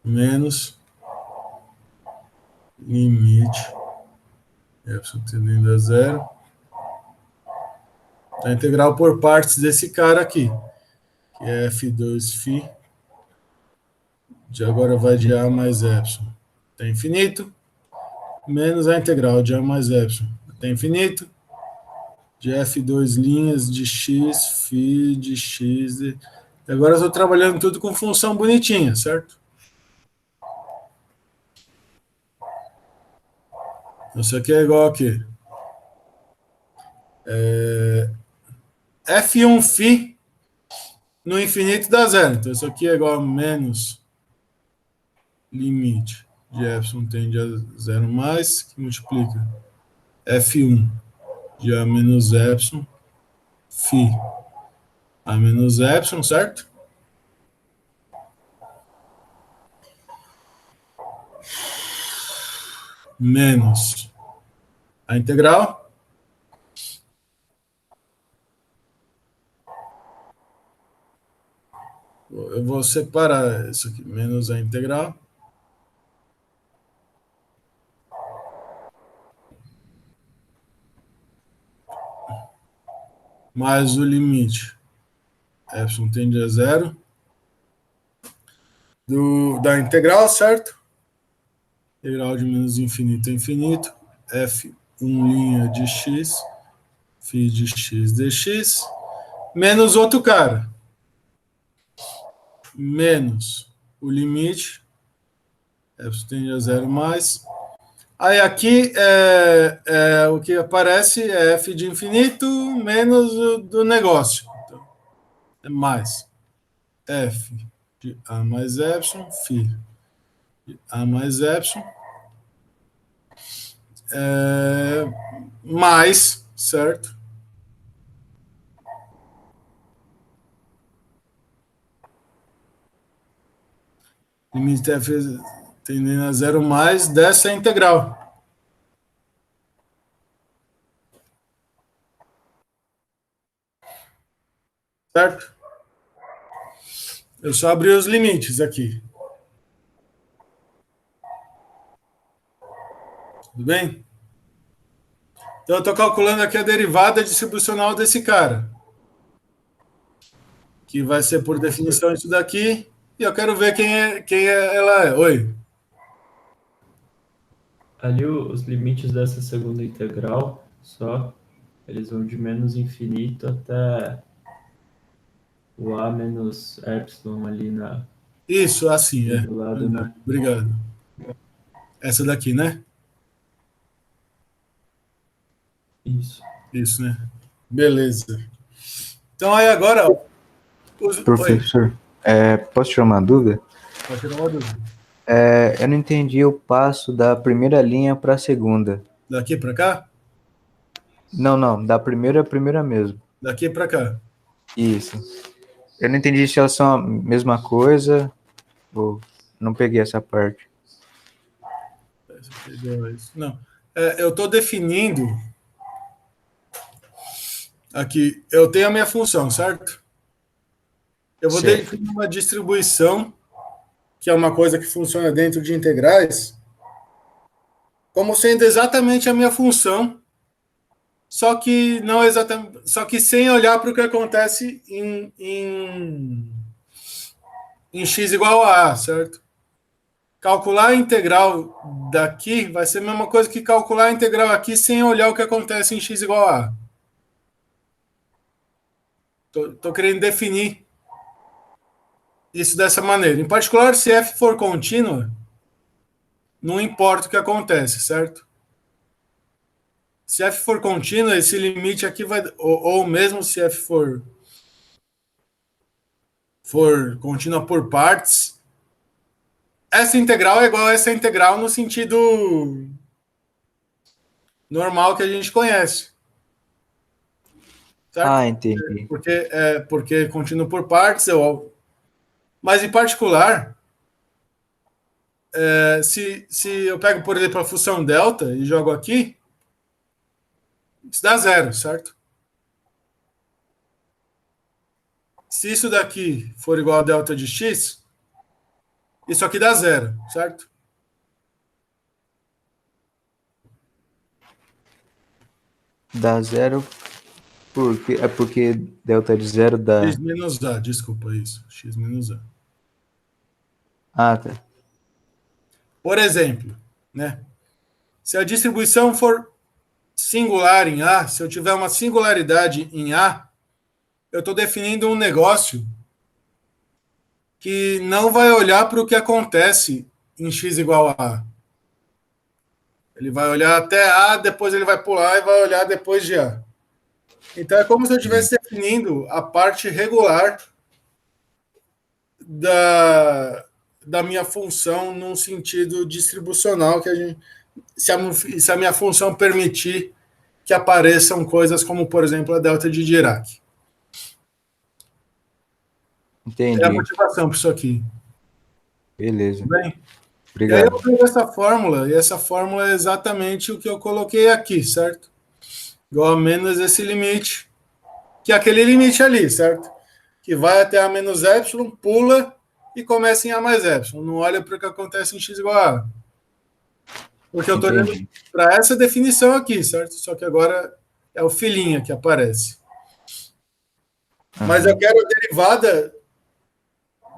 Menos limite epsilon tendendo a zero da integral por partes desse cara aqui, que é F2φ, de agora vai de A mais epsilon até infinito, menos a integral de A mais epsilon até infinito, de F2' de x, φ de x. Agora eu estou trabalhando tudo com função bonitinha, certo? Isso aqui é igual a quê? F1φ no infinito dá zero. Então isso aqui é igual a menos limite de epsilon tende a zero mais, que multiplica F1 de A menos epsilon, φ A menos epsilon, certo? Menos a integral. Eu vou separar isso aqui, menos a integral. Mais o limite. Epsilon tende a zero. Da integral, certo? Integral de menos infinito a infinito. F1' de x, φ de x dx. Menos outro cara. Menos o limite. Epsilon tende a zero mais. Aí aqui o que aparece é f de infinito menos o do negócio. Então, é mais f de A mais epsilon, φ de A mais epsilon, mais, certo? Limite f tendendo a zero mais dessa integral. Certo? Eu só abri os limites aqui. Tudo bem? Então, eu estou calculando aqui a derivada distribucional desse cara, que vai ser, por definição, isso daqui, e eu quero ver ela é. Oi. Ali os limites dessa segunda integral, só, eles vão de menos infinito até o a menos epsilon ali Isso, assim, ali é. do lado, né? Obrigado. Essa daqui, né? Isso. Isso, né? Beleza. Então, aí agora, ó, oi, Professor, posso tirar uma dúvida? pode tirar uma dúvida. Eu não entendi o passo da primeira linha para a segunda. Daqui para cá? Não, da primeira à primeira mesmo. Daqui para cá. Isso. Eu não entendi se elas são a mesma coisa ou não peguei essa parte. Não. Eu estou definindo aqui, eu tenho a minha função, certo? Eu vou Certo. definir uma distribuição, que é uma coisa que funciona dentro de integrais, como sendo exatamente a minha função, só que não exatamente, só que sem olhar para o que acontece em x igual a, certo? Calcular a integral daqui vai ser a mesma coisa que calcular a integral aqui sem olhar o que acontece em x igual a. Estou querendo definir isso dessa maneira. Em particular, se f for contínua, não importa o que acontece, certo? Se f for contínua, esse limite aqui vai... Ou mesmo se f for contínua por partes, essa integral é igual a essa integral no sentido normal que a gente conhece. Certo? Ah, entendi. Porque contínua por partes, mas em particular, se eu pego, por exemplo, a função delta e jogo aqui, isso dá zero, certo? Se isso daqui for igual a delta de x, isso aqui dá zero, certo? Dá zero porque delta de zero dá. X menos a, desculpa, isso. X menos a. Ah, tá. Por exemplo, né? Se a distribuição for singular em A, se eu tiver uma singularidade em A, eu estou definindo um negócio que não vai olhar para o que acontece em x igual a A. Ele vai olhar até A, depois ele vai pular e vai olhar depois de A. Então é como se eu estivesse definindo a parte regular da minha função num sentido distribucional, que a gente, se a minha função permitir que apareçam coisas como, por exemplo, a delta de Dirac. Entendi. É a motivação para isso aqui. Beleza. Tudo bem? E aí Obrigado. eu pego essa fórmula, e essa fórmula é exatamente o que eu coloquei aqui, certo? Igual a menos esse limite, que é aquele limite ali, certo? Que vai até a menos epsilon, pula e começa em a mais epsilon. Não olha para o que acontece em x igual a A. Porque eu estou olhando para essa definição aqui, certo? Só que agora é o filhinha que aparece. Mas eu quero a derivada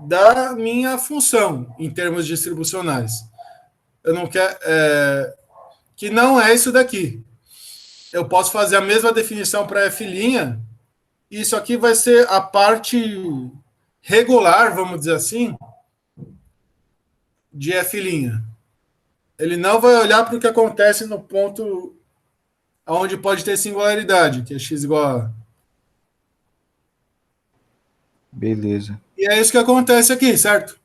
da minha função em termos distribucionais. Eu não quero... que não é isso daqui. Eu posso fazer a mesma definição para f', e isso aqui vai ser a parte regular, vamos dizer assim, de f'. Ele não vai olhar para o que acontece no ponto onde pode ter singularidade, que é x igual a... Beleza. E é isso que acontece aqui, certo?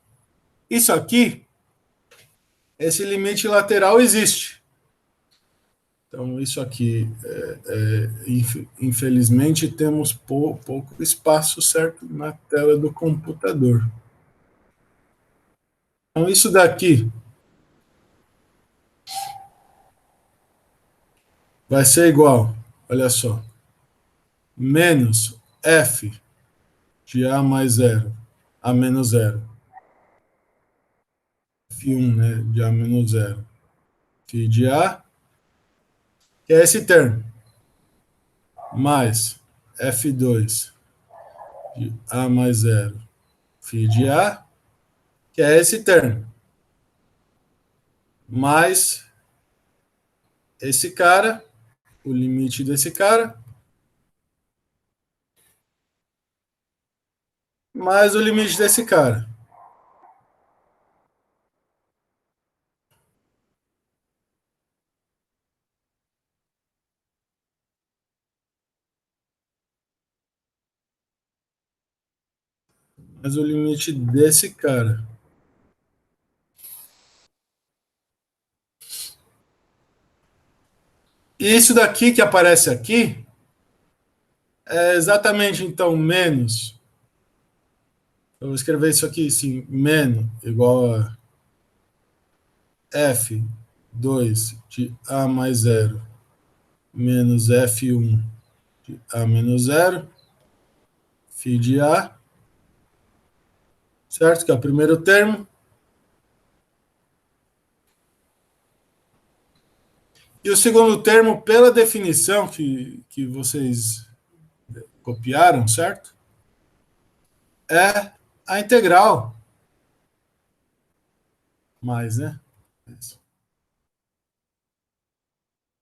Isso aqui, esse limite lateral existe. Então, isso aqui, infelizmente, temos pouco espaço, certo, na tela do computador. Então, isso daqui vai ser igual, olha só, menos f de a mais zero, a menos zero. F1, né, de a menos zero. Φ de a que é esse termo, mais F2 de A mais zero, φ de A, que é esse termo, mais esse cara, o limite desse cara, mais o limite desse cara. Mais o limite desse cara. E isso daqui que aparece aqui é exatamente, então, menos. Eu vou escrever isso aqui, sim, menos, igual a F2 de A mais zero menos F1 de A menos zero, φ de A, certo? Que é o primeiro termo. E o segundo termo, pela definição que vocês copiaram, certo? É a integral. Mais, né?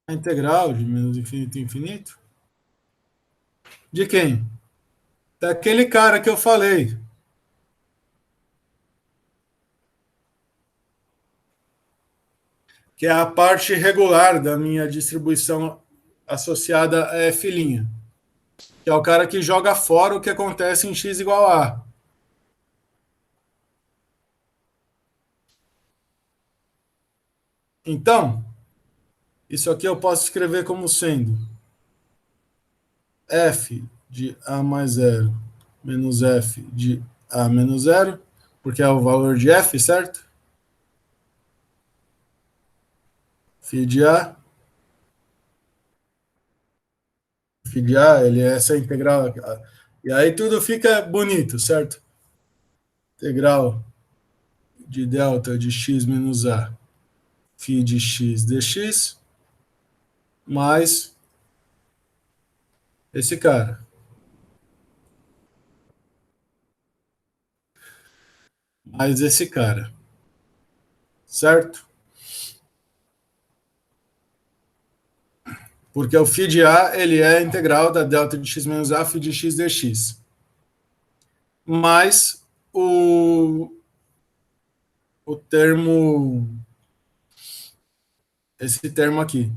A integral de menos infinito a infinito. De quem? Daquele cara que eu falei. Que é a parte regular da minha distribuição associada a F', que é o cara que joga fora o que acontece em x igual a. Então, isso aqui eu posso escrever como sendo f de a mais zero menos f de a menos zero, porque é o valor de f, certo? Φ de a, φ de a, ele é essa integral. E aí tudo fica bonito, certo? Integral de delta de x menos a, φ de x dx, mais esse cara. Mais esse cara. Certo? Porque o φ de A ele é a integral da delta de x menos A, φ de x dx. Mais o termo, esse termo aqui,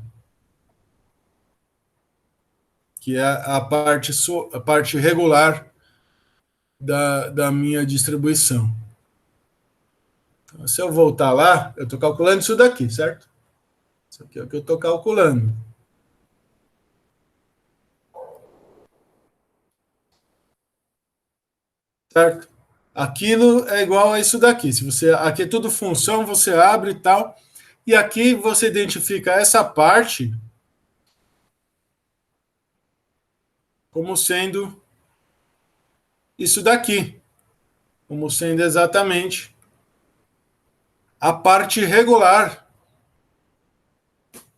que é a parte regular da minha distribuição. Então, se eu voltar lá, eu estou calculando isso daqui, certo? Isso aqui é o que eu estou calculando. Certo? Aquilo é igual a isso daqui. Se você, aqui é tudo função, você abre e tal. E aqui você identifica essa parte como sendo isso daqui, como sendo exatamente a parte regular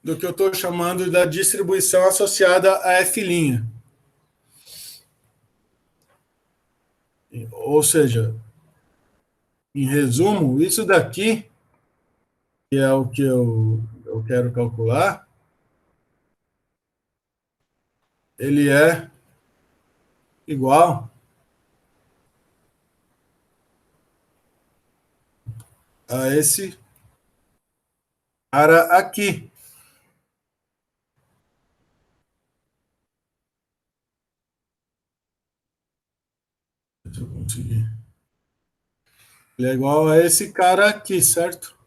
do que eu estou chamando da distribuição associada a F'. Ou seja, em resumo, isso daqui, que é o que eu quero calcular, ele é igual a esse cara aqui. Se eu conseguir. Ele é igual a esse cara aqui, certo?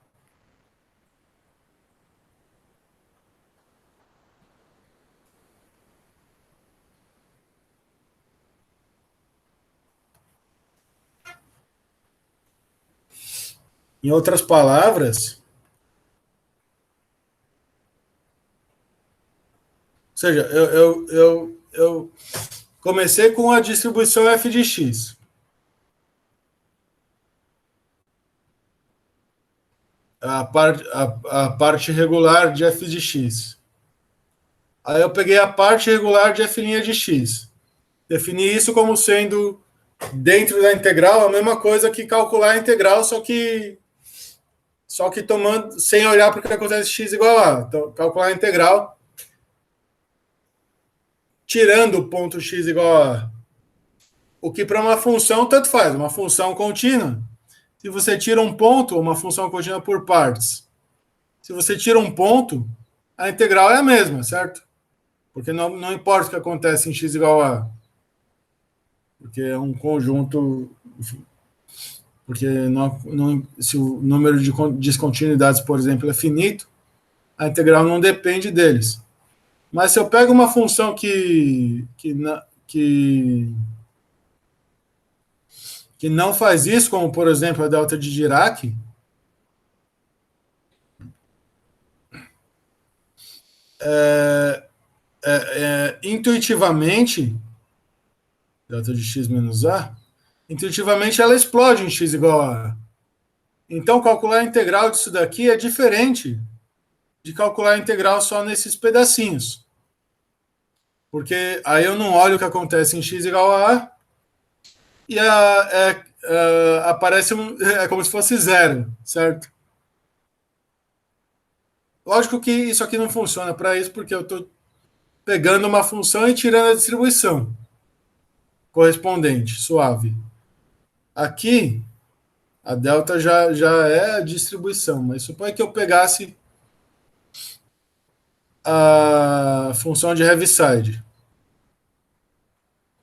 Em outras palavras, ou seja, eu comecei com a distribuição f de x. A parte regular de f de x. Aí eu peguei a parte regular de f' de x. Defini isso como sendo dentro da integral a mesma coisa que calcular a integral, só que tomando, sem olhar para o que acontece x igual a. Então, calcular a integral tirando o ponto x igual a. O que para uma função tanto faz, uma função contínua. Se você tira um ponto, uma função contínua por partes. Se você tira um ponto, a integral é a mesma, certo? Porque não importa o que acontece em x igual a. Porque é um conjunto. Enfim, porque se o número de descontinuidades, por exemplo, é finito, a integral não depende deles. Mas se eu pego uma função que não faz isso, como, por exemplo, a delta de Dirac, intuitivamente, delta de x menos a, intuitivamente ela explode em x igual a. Então, calcular a integral disso daqui é diferente de calcular a integral só nesses pedacinhos. Porque aí eu não olho o que acontece em x igual a e aparece é como se fosse zero, certo? Lógico que isso aqui não funciona para isso, porque eu estou pegando uma função e tirando a distribuição correspondente, suave. Aqui, a delta já é a distribuição, mas suponha que eu pegasse a função de Heaviside,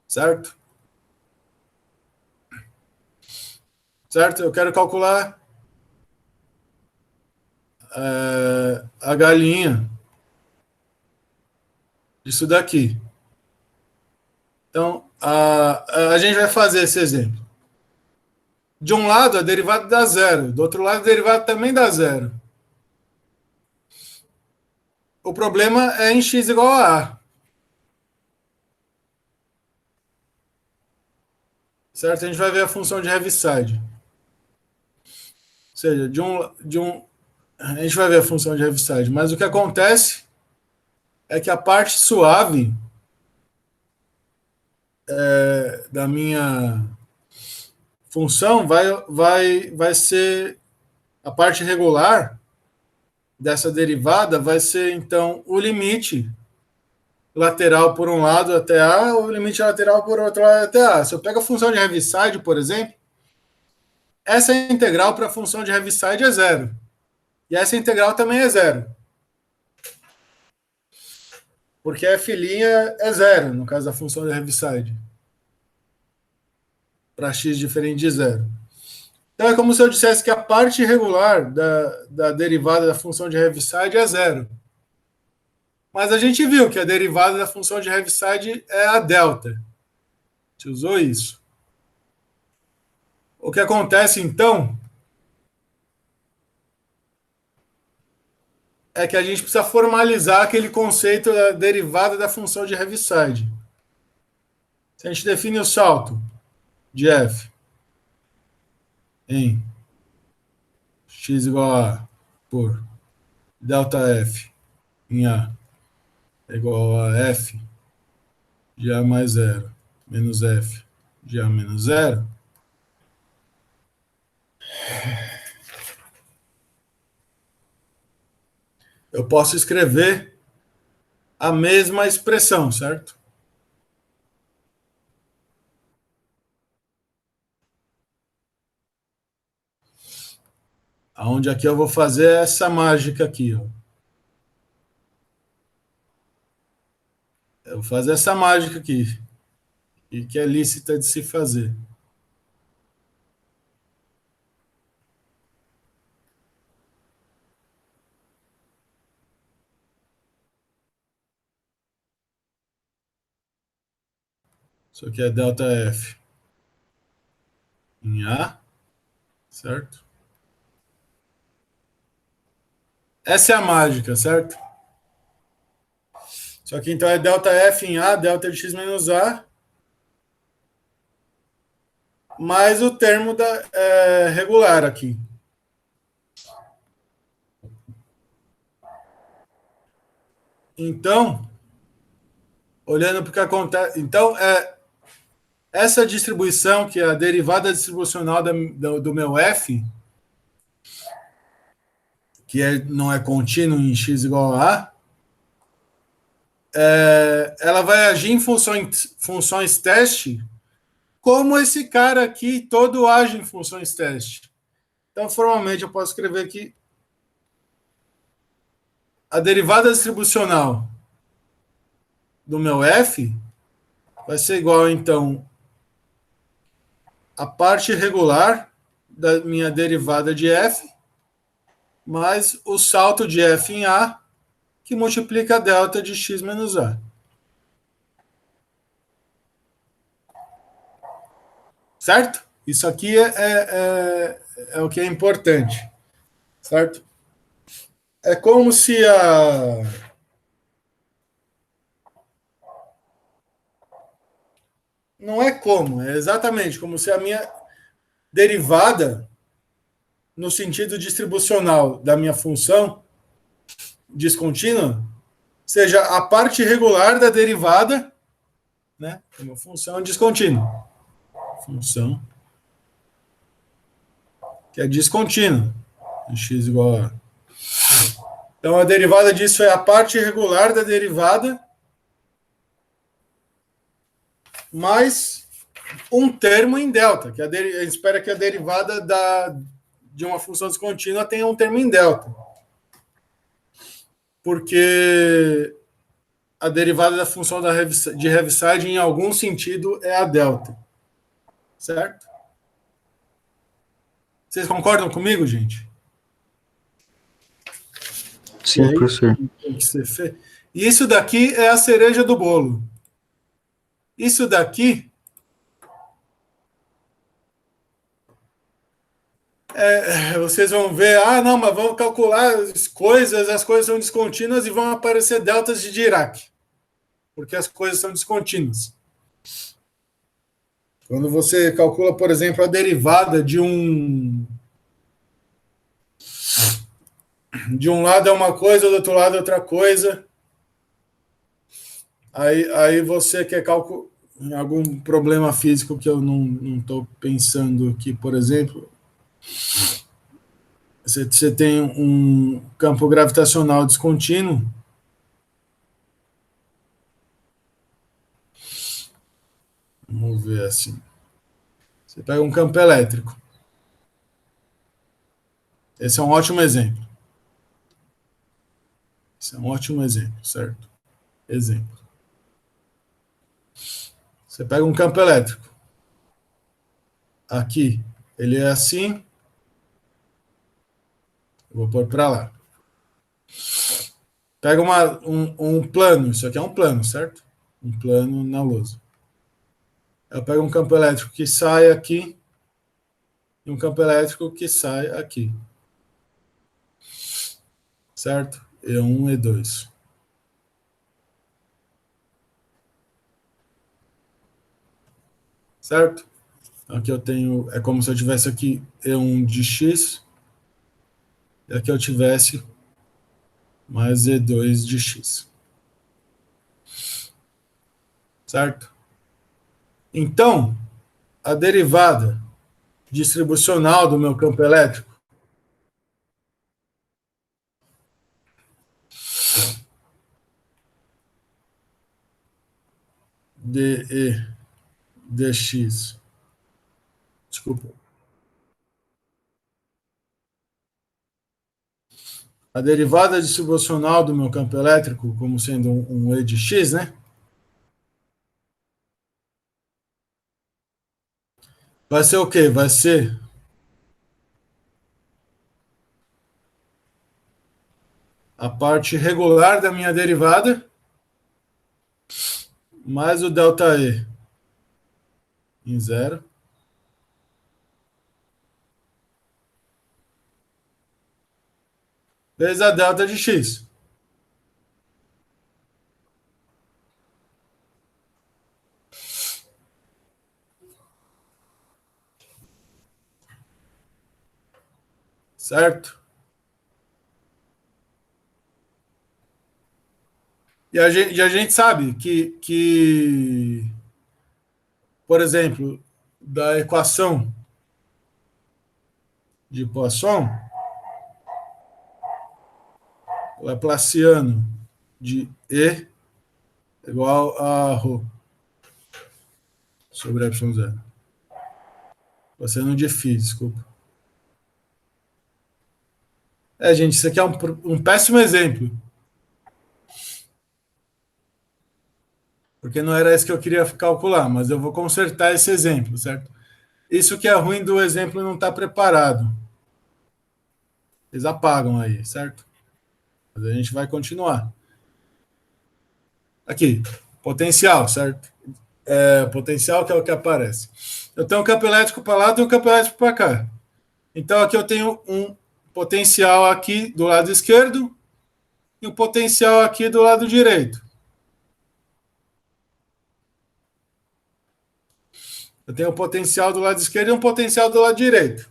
certo? Certo? Eu quero calcular a galinha disso daqui. Então, a gente vai fazer esse exemplo. De um lado, a derivada dá zero. Do outro lado, a derivada também dá zero. O problema é em x igual a A. Certo? A gente vai ver a função de Heaviside. Ou seja, a gente vai ver a função de Heaviside. Mas o que acontece é que a parte suave da minha função vai ser a parte regular dessa derivada vai ser, então, o limite lateral por um lado até A, ou o limite lateral por outro lado até A. Se eu pego a função de Heaviside, por exemplo, essa integral para a função de Heaviside é zero. E essa integral também é zero. Porque a f' é zero, no caso da função de Heaviside. Para x diferente de zero. Então é como se eu dissesse que a parte regular da derivada da função de Heaviside é zero. Mas a gente viu que a derivada da função de Heaviside é a delta. A gente usou isso. O que acontece, então, é que a gente precisa formalizar aquele conceito da derivada da função de Heaviside. Se a gente define o salto de f em x igual a por delta f em a é igual a f de a mais zero menos f de a menos zero, eu posso escrever a mesma expressão, certo? Onde aqui eu vou fazer essa mágica aqui, ó. Eu vou fazer essa mágica aqui, e que é lícita de se fazer. Isso aqui é delta F em A, certo? Essa é a mágica, certo? Isso aqui então é delta F em A, delta de x menos A, mais o termo regular aqui. Então, olhando para o que acontece. Então, essa distribuição, que é a derivada distribucional do meu f, que não é contínuo em x igual a A, ela vai agir em funções teste, como esse cara aqui todo age em funções teste. Então, formalmente, eu posso escrever aqui a derivada distribucional do meu f vai ser igual, então, a parte regular da minha derivada de f mais o salto de f em A, que multiplica a delta de x menos A. Certo? Isso aqui é o que é importante. Certo? É como se Não é como, é exatamente como se a minha derivada, no sentido distribucional da minha função descontínua, seja a parte regular da derivada, né? Uma função descontínua. Função que é descontínua. X igual a. Então, a derivada disso é a parte regular da derivada mais um termo em delta, que a gente espera que a derivada de uma função descontínua tenha um termo em delta. Porque a derivada da função de Heaviside, em algum sentido, é a delta. Certo? Vocês concordam comigo, gente? Sim, aí, professor. tem que ser feito. E isso daqui é a cereja do bolo. Isso daqui vocês vão ver, não, mas vamos calcular as coisas são descontínuas e vão aparecer deltas de Dirac, porque as coisas são descontínuas. Quando você calcula, por exemplo, a derivada de um lado é uma coisa, do outro lado é outra coisa, aí você quer calcular algum problema físico que eu não estou pensando aqui, por exemplo. Você tem um campo gravitacional descontínuo. Vamos ver assim. Você pega um campo elétrico. Esse é um ótimo exemplo. Esse é um ótimo exemplo, certo? Exemplo. Você pega um campo elétrico. Aqui, ele é assim. Eu vou pôr para lá. Pega um plano. Isso aqui é um plano, certo? Um plano na lousa. Eu pego um campo elétrico que sai aqui e um campo elétrico que sai aqui. Certo? E1, E2. Certo? Aqui eu tenho, é como se eu tivesse aqui E1 de x, e aqui eu tivesse mais E2 de x. Certo? Então, a derivada distribucional do meu campo elétrico dE dx, desculpa, a derivada distribucional do meu campo elétrico, como sendo um E de x, né? Vai ser o quê? Vai ser a parte regular da minha derivada mais o ΔE em zero vezes a delta de x. Certo? E a gente sabe por exemplo, da equação de Poisson, Laplaciano de E igual a ρ sobre epsilon zero. Laplaciano de φ, desculpa. Gente, isso aqui é um péssimo exemplo. Porque não era isso que eu queria calcular, mas eu vou consertar esse exemplo, certo? Isso que é ruim do exemplo não estar preparado. Eles apagam aí, certo? Mas a gente vai continuar. Aqui, potencial, certo? Potencial que é o que aparece. Eu tenho um campo elétrico para lá, tenho um campo elétrico para cá. Então aqui eu tenho um potencial aqui do lado esquerdo e um potencial aqui do lado direito. Eu tenho um potencial do lado esquerdo e um potencial do lado direito.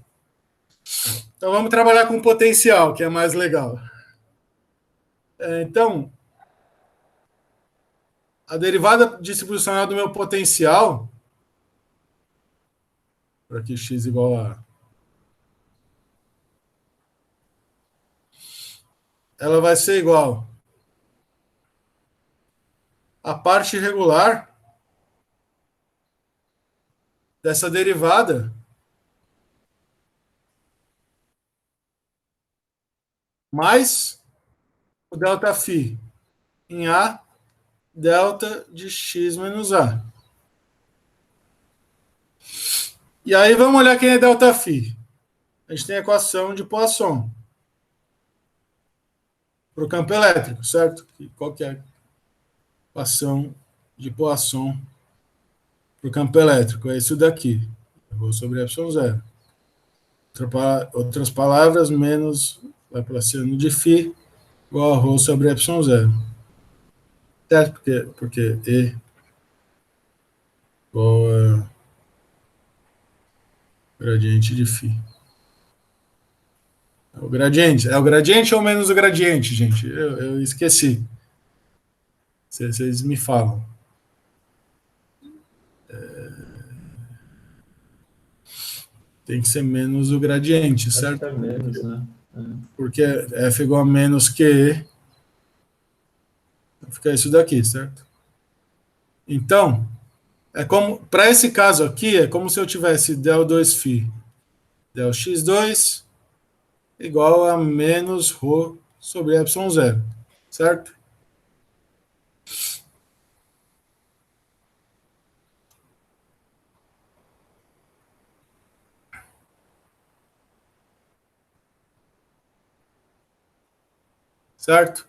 Então vamos trabalhar com potencial, que é mais legal. Então, a derivada distribucional do meu potencial, por aqui x igual a... ela vai ser igual a parte regular dessa derivada mais o ΔΦ em A delta de x menos A. E aí vamos olhar quem é ΔΦ. A gente tem a equação de Poisson para o campo elétrico, certo? Qual que é a equação de Poisson para o campo elétrico? É isso daqui. Rho sobre epsilon zero. Outras palavras, menos Laplaciano de φ igual a Rho sobre epsilon zero. Certo? Porque E igual a gradiente de φ. É o gradiente ou menos o gradiente, gente? Eu esqueci. Vocês me falam. Tem que ser menos o gradiente, certo? Acho que é menos, né? Porque F igual a menos QE. Fica isso daqui, certo? Então, para esse caso aqui, é como se eu tivesse del2φ, del x2 igual a menos ρ sobre epsilon zero, certo? Certo?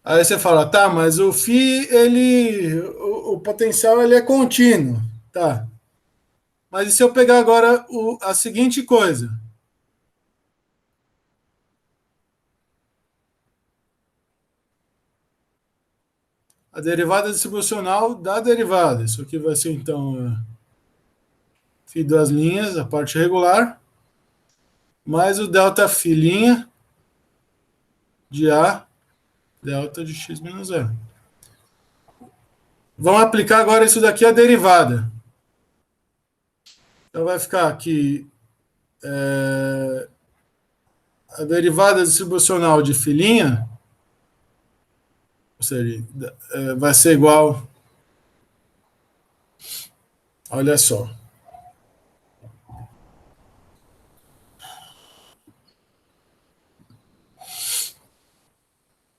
Aí você fala, tá, mas o φ, o potencial ele é contínuo, tá? Mas e se eu pegar agora a seguinte coisa? A derivada distribucional da derivada. Isso aqui vai ser, então, φ duas linhas, a parte regular, mais o ΔΦ' de A, delta de x menos zero. Vamos aplicar agora isso daqui à derivada. Então vai ficar aqui a derivada distribucional de φ', ou seja, vai ser igual, olha só,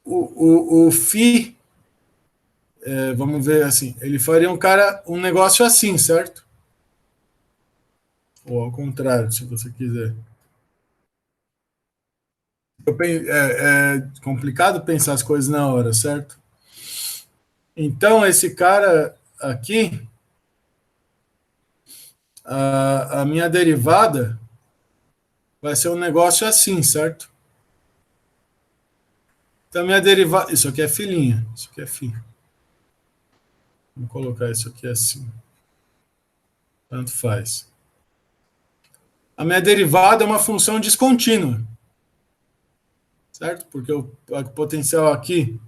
o φ, vamos ver assim, ele faria um negócio assim, certo? Ou ao contrário, se você quiser. É complicado pensar as coisas na hora, certo? Então, esse cara aqui, a minha derivada vai ser um negócio assim, certo? Então, minha derivada... Isso aqui é filhinha, isso aqui é φ. Vamos colocar isso aqui assim. Tanto faz. A minha derivada é uma função descontínua. certo? Porque o potencial aqui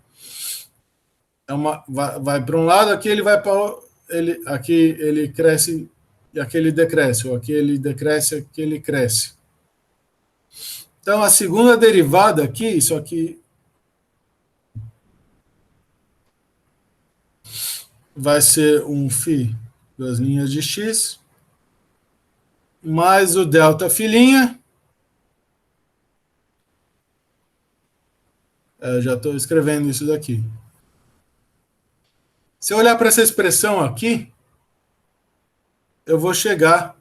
vai para um lado, aqui ele vai para aqui ele cresce e aqui ele decresce, ou aqui ele decresce, aqui ele cresce. Então, a segunda derivada aqui, isso aqui vai ser um φ das linhas de x, mais o delta filinha. Eu já estou escrevendo isso daqui. Se eu olhar para essa expressão aqui, eu vou chegar.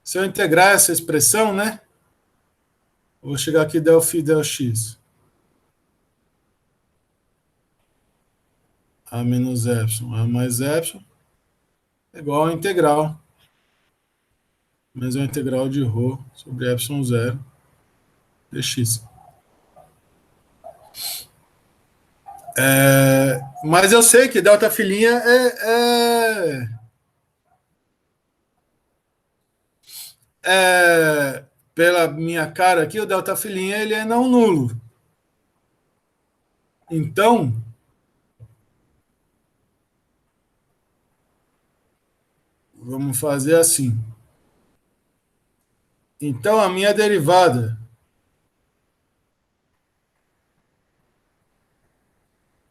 Se eu integrar essa expressão, né? Eu vou chegar aqui del φ del x. A menos epsilon, a mais epsilon, é igual a integral. Mais a integral de ρ sobre epsilon zero dx. Mas eu sei que delta filinha pela minha cara aqui, o delta filinha ele é não nulo. Então, vamos fazer assim. Então, a minha derivada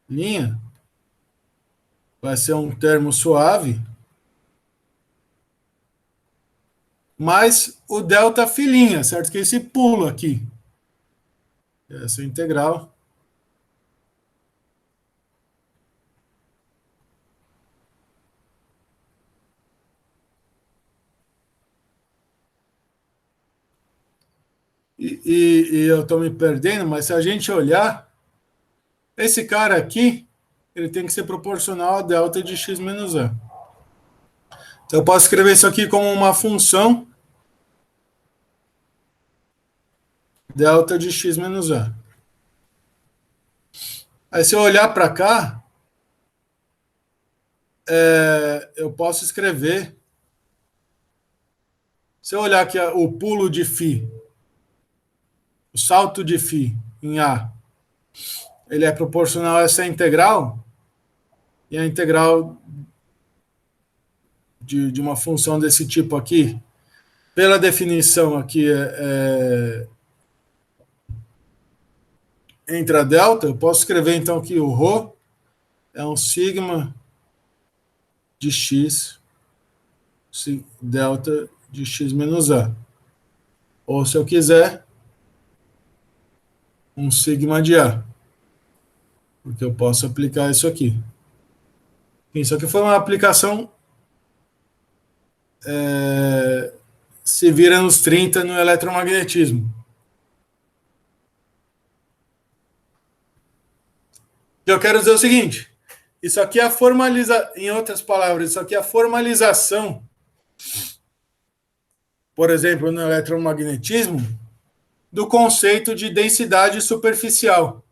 linha vai ser um termo suave mais o delta filinha, certo? Que esse pulo aqui. Essa integral. E eu estou me perdendo, mas se a gente olhar, esse cara aqui, ele tem que ser proporcional a delta de x menos a. Então, eu posso escrever isso aqui como uma função delta de x menos a. Aí, se eu olhar para cá, eu posso escrever. Se eu olhar aqui o pulo de φ, o salto de φ em A, ele é proporcional a essa integral, e a integral de uma função desse tipo aqui, pela definição aqui, entre a delta, eu posso escrever então que o ρ é um sigma de x, delta de x menos a. Ou, se eu quiser, um sigma de a. Porque eu posso aplicar isso aqui. Isso aqui foi uma aplicação se vira nos 30 no eletromagnetismo. Eu quero dizer o seguinte, isso aqui é a formalização, em outras palavras, isso aqui é a formalização, por exemplo, no eletromagnetismo, do conceito de densidade superficial.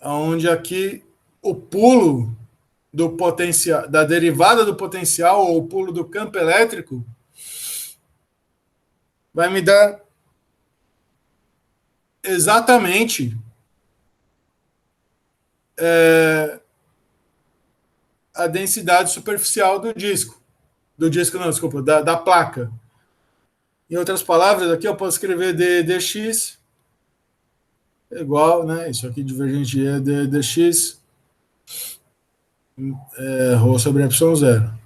Onde aqui o pulo do potencial, da derivada do potencial, ou o pulo do campo elétrico, vai me dar exatamente a densidade superficial do disco. Do disco, não, desculpa, da placa. Em outras palavras, aqui eu posso escrever dx igual, né? Isso aqui divergente é dx ρ sobre epsilon zero.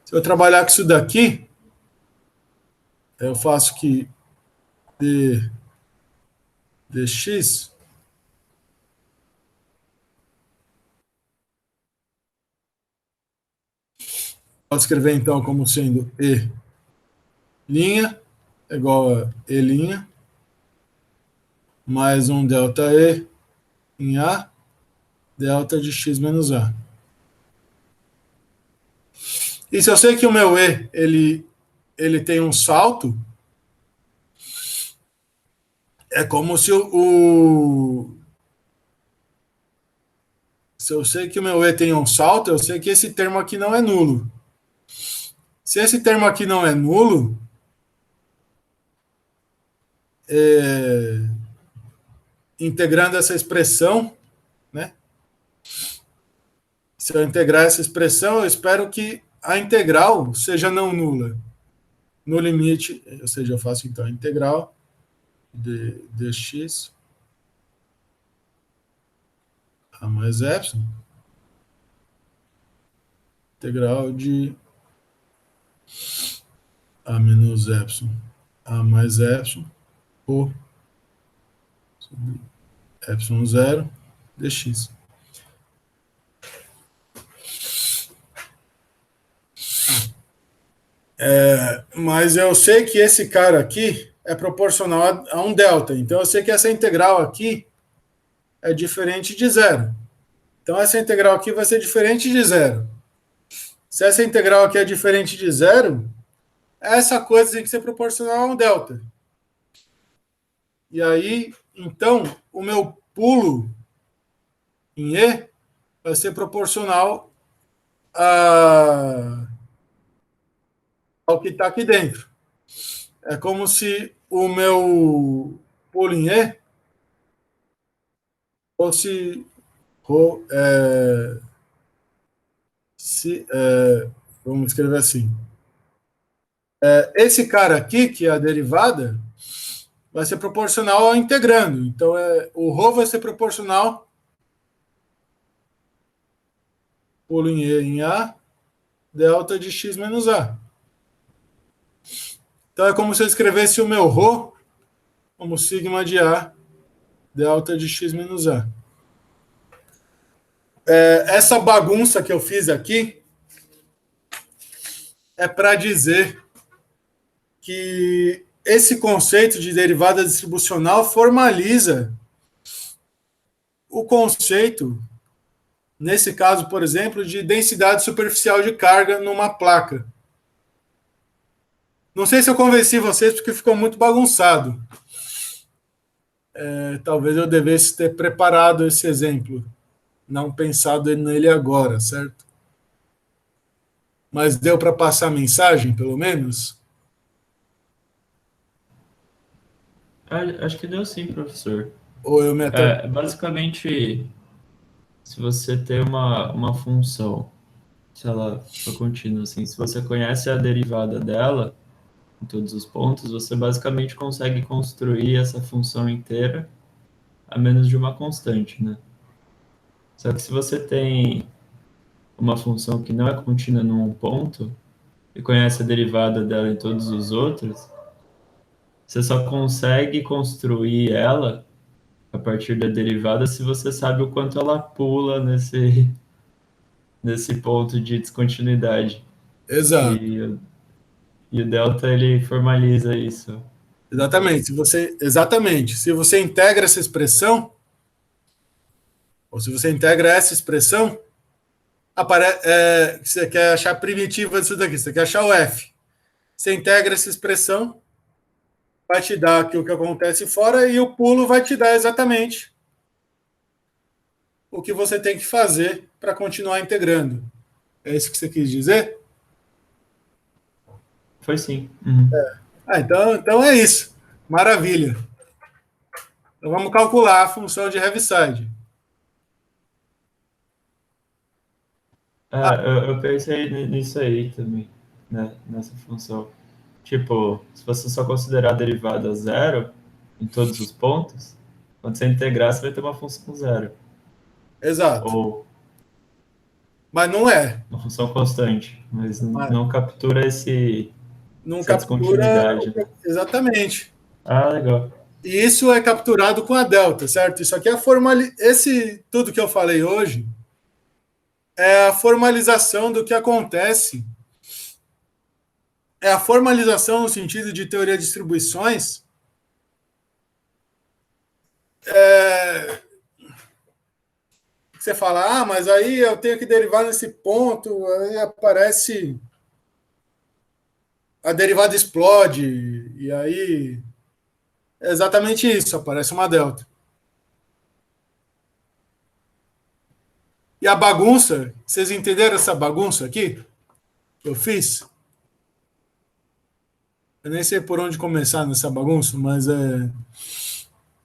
Se eu trabalhar com isso daqui, eu faço que dx pode escrever então como sendo E linha igual a E linha mais um delta E em A, delta de x menos A. E se eu sei que o meu E ele tem um salto, é como se se eu sei que o meu E tem um salto, eu sei que esse termo aqui não é nulo. Se esse termo aqui não é nulo, integrando essa expressão, né? Se eu integrar essa expressão, eu espero que a integral seja não nula. No limite, ou seja, eu faço então a integral de dx a mais epsilon, integral de a menos epsilon a mais epsilon por sobre epsilon zero dx. Mas eu sei que esse cara aqui é proporcional a um delta. Então eu sei que essa integral aqui é diferente de zero. Então essa integral aqui vai ser diferente de zero. Se essa integral aqui é diferente de zero, essa coisa tem que ser proporcional a um delta. E aí, então, o meu pulo em E vai ser proporcional ao que está aqui dentro. É como se o meu pulo em E fosse vamos escrever assim. Esse cara aqui, que é a derivada, vai ser proporcional ao integrando. Então, o ρ vai ser proporcional pulo em E em A, delta de x menos A. Então, é como se eu escrevesse o meu ρ como sigma de A, delta de x menos A. Essa bagunça que eu fiz aqui é para dizer que esse conceito de derivada distribucional formaliza o conceito, nesse caso, por exemplo, de densidade superficial de carga numa placa. Não sei se eu convenci vocês porque ficou muito bagunçado. Talvez eu devesse ter preparado esse exemplo, não pensado nele agora, certo? Mas deu para passar a mensagem, pelo menos? Acho que deu sim, professor. Ou eu me Basicamente, se você tem uma função, se ela for contínua, assim, se você conhece a derivada dela, em todos os pontos, você basicamente consegue construir essa função inteira a menos de uma constante, né? Só que se você tem uma função que não é contínua num ponto e conhece a derivada dela em todos os outros, você só consegue construir ela a partir da derivada se você sabe o quanto ela pula nesse ponto de descontinuidade. Exato. E o delta, ele formaliza isso. Exatamente. Exatamente. Se você integra essa expressão, ou se você integra essa expressão, você quer achar a primitiva disso daqui, você quer achar o f. Você integra essa expressão, vai te dar aqui o que acontece fora, e o pulo vai te dar exatamente o que você tem que fazer para continuar integrando. É isso que você quis dizer? Foi sim. Uhum. Então é isso. Maravilha. Então vamos calcular a função de Heaviside. Eu pensei nisso aí também, né, nessa função. Tipo, se você só considerar a derivada zero em todos os pontos, quando você integrar, você vai ter uma função zero. Exato. Ou Mas não é. uma função constante, mas Mas não captura não essa captura. descontinuidade, né? Exatamente. Ah, legal. E isso é capturado com a delta, certo? Isso aqui é esse tudo que eu falei hoje é a formalização do que acontece. É a formalização no sentido de teoria de distribuições. Você fala, mas aí eu tenho que derivar nesse ponto, aí aparece a derivada explode, e aí é exatamente isso, aparece uma delta. E a bagunça, vocês entenderam essa bagunça aqui que eu fiz? Eu nem sei por onde começar nessa bagunça, mas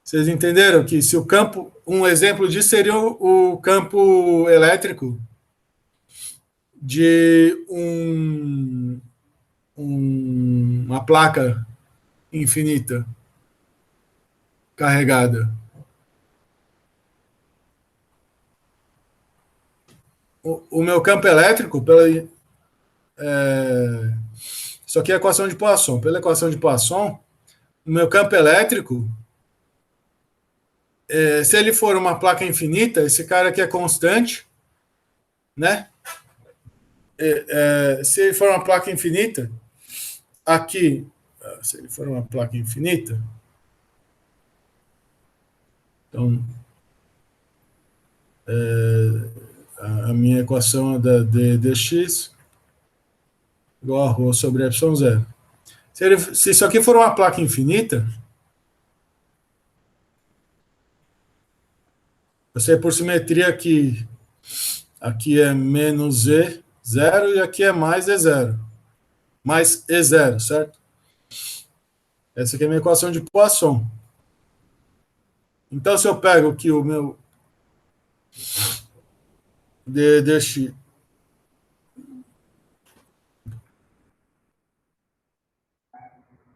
vocês entenderam que se o campo, um exemplo disso seria o campo elétrico de uma placa infinita carregada. O meu campo elétrico, isso aqui é a equação de Poisson. Pela equação de Poisson, o meu campo elétrico, se ele for uma placa infinita, esse cara aqui é constante, né? Se ele for uma placa infinita, aqui, se ele for uma placa infinita, então, a minha equação é da dx igual a ρ sobre epsilon zero. Se isso aqui for uma placa infinita, eu sei por simetria que aqui é menos E zero e aqui é mais E zero. Mais E zero, certo? Essa aqui é a minha equação de Poisson. Então, se eu pego aqui o meu dx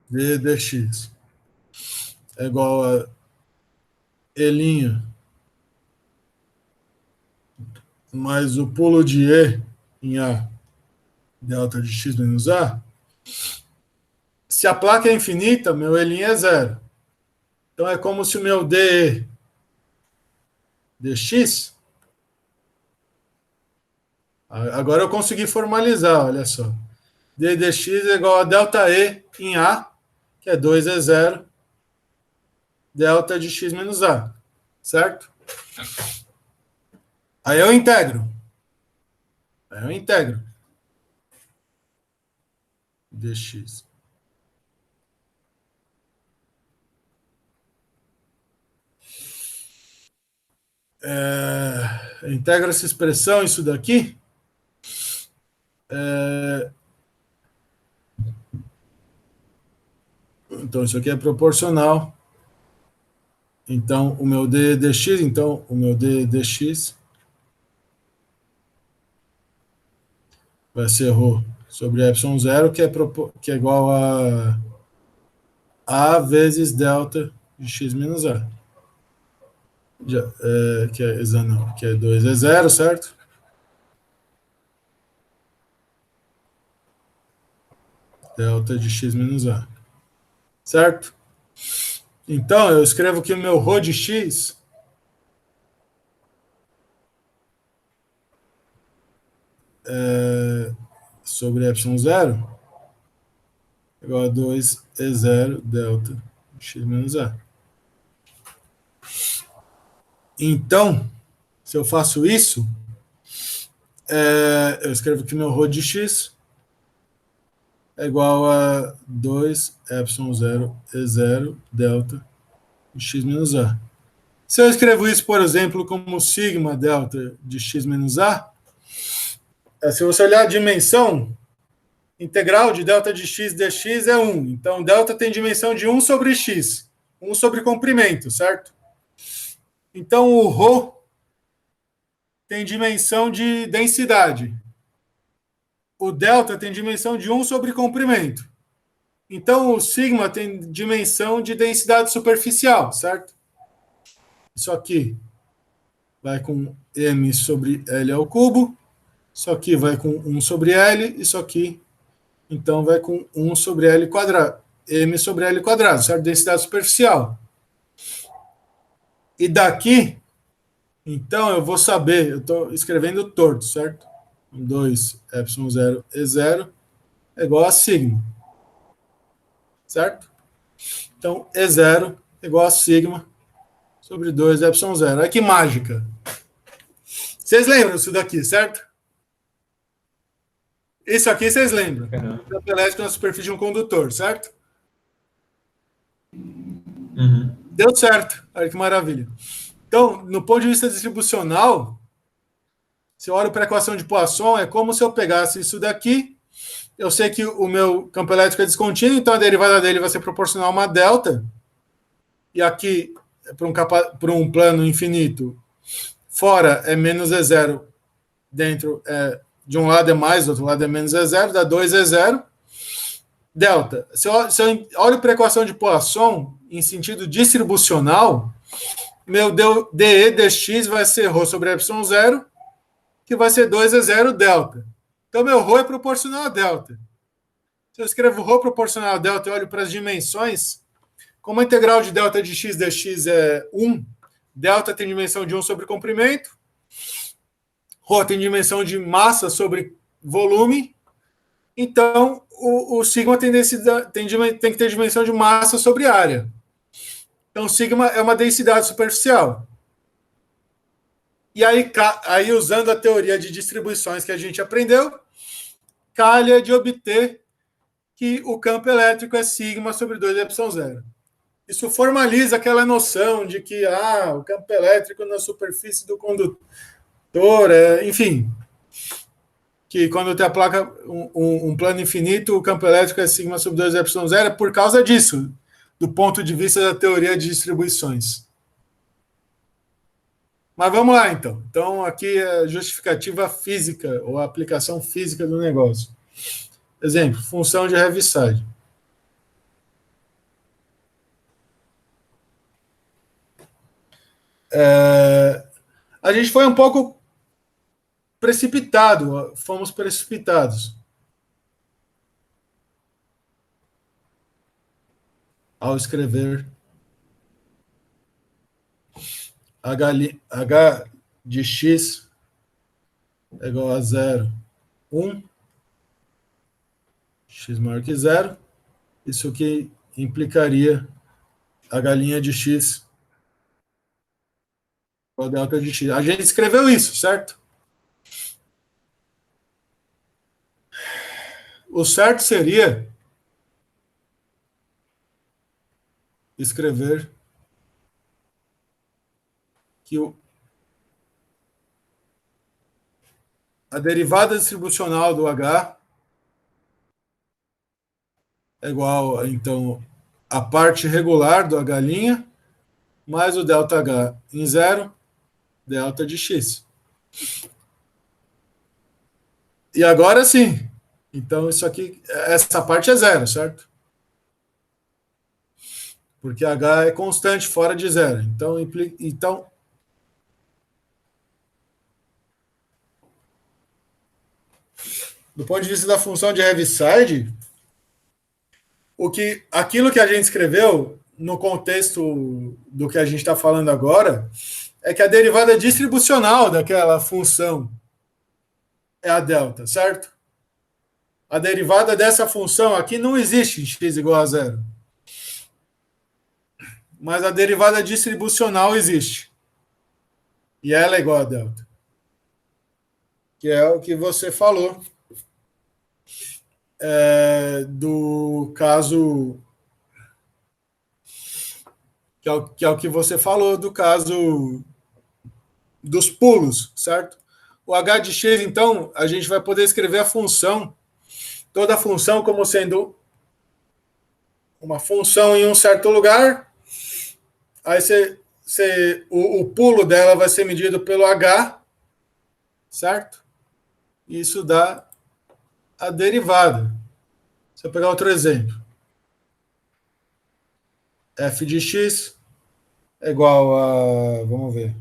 dx é igual a E' mais o pulo de E em A delta de x menos A, se a placa é infinita, meu E' é zero. Então é como se o meu dE dx, agora eu consegui formalizar, olha só. D dx é igual a delta E em A, que é 2E0, delta de x menos A, certo? Aí eu integro. Dx. Integro essa expressão, isso daqui. Então, isso aqui é proporcional. Então, o meu d dx, então, o meu d dx vai ser ρ sobre epsilon zero, que é igual a vezes delta de x menos a. Que é 2E0, certo? Delta de x menos a. Certo? Então, eu escrevo que o meu ρ de x sobre epsilon zero igual a 2E0 delta de x menos a. Então, se eu faço isso, eu escrevo que meu ρ de x é igual a 2 epsilon 0 E0 delta de x menos a. Se eu escrevo isso, por exemplo, como sigma delta de x menos a, se você olhar a dimensão integral de delta de x dx é 1. Então, delta tem dimensão de 1 sobre x, 1 sobre comprimento, certo? Então, o ρ tem dimensão de densidade. O delta tem dimensão de 1 sobre comprimento. Então, o sigma tem dimensão de densidade superficial, certo? Isso aqui vai com m sobre L ao cubo. Isso aqui vai com 1 sobre L. Isso aqui, então, vai com 1 sobre L quadrado. M sobre L quadrado, certo? Densidade superficial. E daqui, então, eu vou saber, eu estou escrevendo torto, certo? 2 epsilon 0 E0 é igual a sigma. Certo? Então, E0 é igual a sigma sobre 2 epsilon 0. Olha que mágica. Vocês lembram isso daqui, certo? Isso aqui vocês lembram. O campo elétrico na superfície de um condutor, certo? Uhum. Deu certo. Olha que maravilha. Então, no ponto de vista distribucional, se eu olho para a equação de Poisson, é como se eu pegasse isso daqui, eu sei que o meu campo elétrico é descontínuo, então a derivada dele vai ser proporcional a uma delta. E aqui, para um plano infinito, fora é menos E0, dentro de um lado é mais, do outro lado é menos E0, dá 2E0. Delta. Se eu olho para a equação de Poisson em sentido distribucional, meu dE dx vai ser ρ sobre ε0, que vai ser 2E0 delta. Então, meu ρ é proporcional a delta. Se eu escrevo ρ proporcional a delta e olho para as dimensões, como a integral de delta de x dx é 1, delta tem dimensão de 1 sobre comprimento, ρ tem dimensão de massa sobre volume, então o sigma tem que ter dimensão de massa sobre área. Então, sigma é uma densidade superficial. E aí, usando a teoria de distribuições que a gente aprendeu, calha de obter que o campo elétrico é sigma sobre 2ε0. Isso formaliza aquela noção de que o campo elétrico na superfície do condutor, enfim, que quando tem a placa um plano infinito, o campo elétrico é sigma sobre 2ε0, é por causa disso, do ponto de vista da teoria de distribuições. Mas vamos lá, então. Então, aqui é a justificativa física, ou a aplicação física do negócio. Exemplo, função de Heaviside. A gente foi um pouco precipitado, fomos precipitados ao escrever h de x é igual a 0, 1, x maior que 0. Isso aqui implicaria h' de x igual a delta de x. A gente escreveu isso, certo? O certo seria escrever que a derivada distribucional do H é igual, então, a parte regular do H' mais o delta H em 0, delta de x. E agora sim. Então, isso aqui, essa parte é 0, certo? Porque H é constante fora de 0. Então, do ponto de vista da função de Heaviside, aquilo que a gente escreveu no contexto do que a gente está falando agora é que a derivada distribucional daquela função é a delta, certo? A derivada dessa função aqui não existe em x igual a 0. Mas a derivada distribucional existe. E ela é igual a delta. Que é o que você falou do caso... Que é o que você falou do caso dos pulos, certo? O h de x, então, a gente vai poder escrever a função, toda a função como sendo uma função em um certo lugar, aí o pulo dela vai ser medido pelo h, certo? Isso dá a derivada. Se eu pegar outro exemplo, f de x é igual a, vamos ver,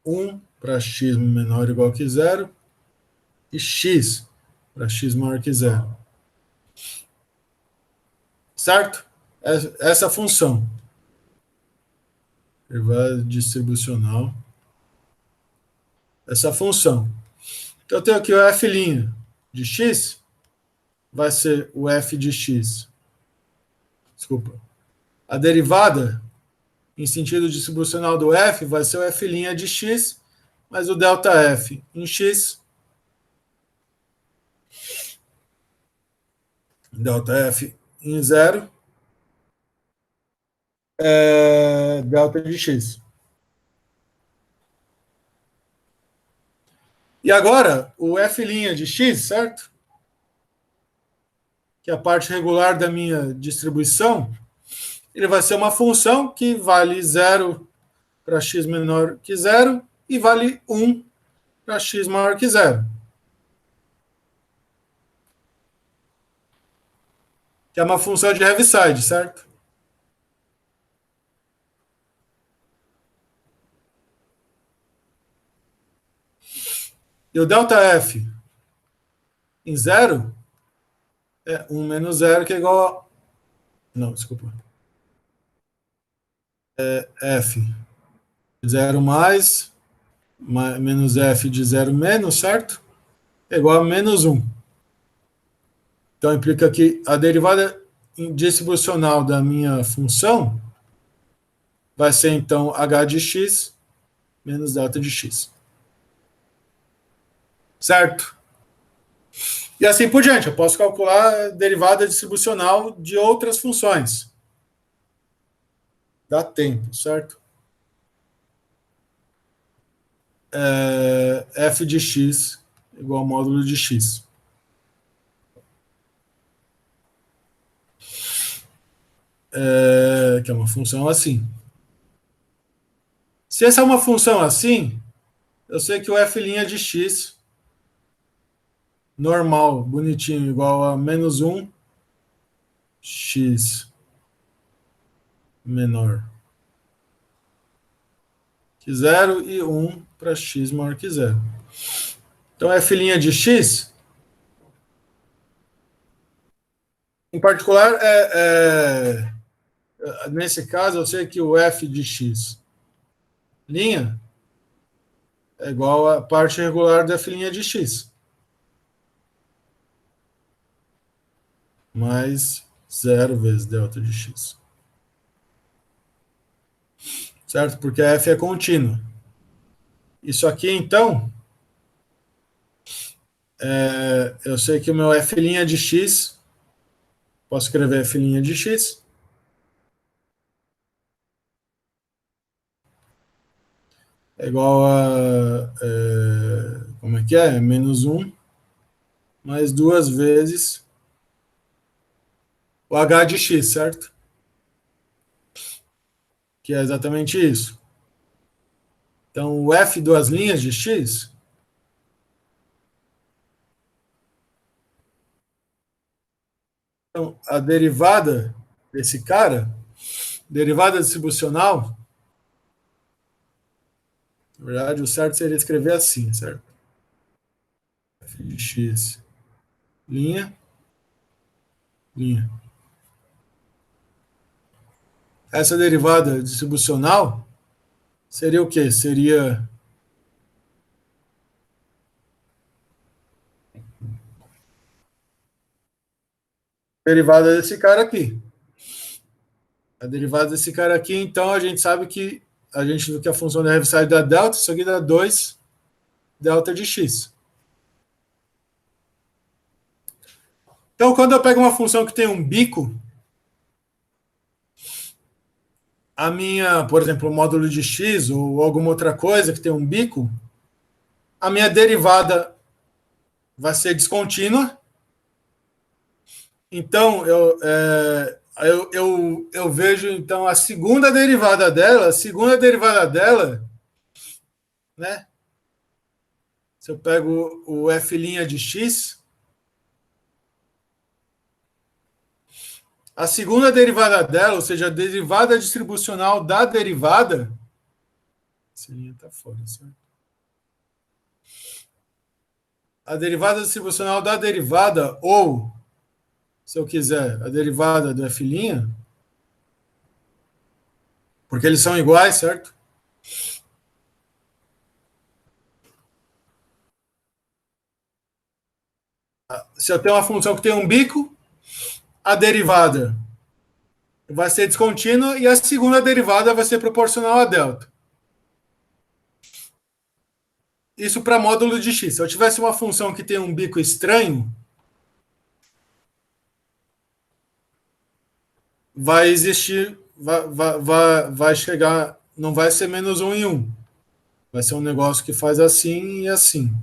1 para x menor ou igual que 0, e x para x maior que 0. Certo? Essa função. Derivada distribucional. Essa função. Então, eu tenho aqui o f' de x, vai ser o f de x. Desculpa. A derivada, em sentido distribucional do f, vai ser o f' de x, mais o delta f em x. Delta f em 0. Delta de x. E agora, o f' de x, certo? Que é a parte regular da minha distribuição, ele vai ser uma função que vale 0 para x menor que 0 e vale 1 para x maior que 0. Que é uma função de Heaviside, certo? E o ΔF em 0 é 1 menos 0, que é igual a... Não, desculpa. É f de 0 mais menos f de 0 menos, certo? É igual a menos 1. Então, implica que a derivada distribucional da minha função vai ser, então, h de x menos delta de x. Certo? E assim por diante. Eu posso calcular a derivada distribucional de outras funções. Dá tempo, certo? F de x igual ao módulo de x. Que é uma função assim. Se essa é uma função assim, eu sei que o f' de x normal, bonitinho, igual a menos 1 x menor que 0 e 1 para x maior que 0. Então, f' de x, em particular, nesse caso, eu sei que o f de x' é igual a parte regular da f' de x. Mais 0 vezes delta de x. Certo? Porque a f é contínua. Isso aqui, então, eu sei que o meu f' de x, posso escrever f' de x, é igual a, como é que é? Menos 1 mais 2 vezes o h de x, certo? Que é exatamente isso. Então, o f duas linhas de x então, a derivada desse cara, derivada distribucional, na verdade, o certo seria escrever assim, certo? F de x, linha, linha. Essa derivada distribucional seria o quê? Seria a derivada desse cara aqui. A derivada desse cara aqui, então, a gente sabe que a gente viu que a função da Heaviside dá delta, isso aqui dá 2 delta de x. Então, quando eu pego uma função que tem um bico, a minha, por exemplo, o módulo de x ou alguma outra coisa que tem um bico, a minha derivada vai ser descontínua. Então, eu vejo então a segunda derivada dela, né? Se eu pego o f' de x, a segunda derivada dela, ou seja, a derivada distribucional da derivada, essa linha está fora, certo? A derivada distribucional da derivada, ou, se eu quiser, a derivada do f', porque eles são iguais, certo? Se eu tenho uma função que tem um bico, a derivada vai ser descontínua e a segunda derivada vai ser proporcional a delta. Isso para módulo de x. Se eu tivesse uma função que tem um bico estranho, vai existir, vai chegar, não vai ser menos 1 em 1. Vai ser um negócio que faz assim e assim.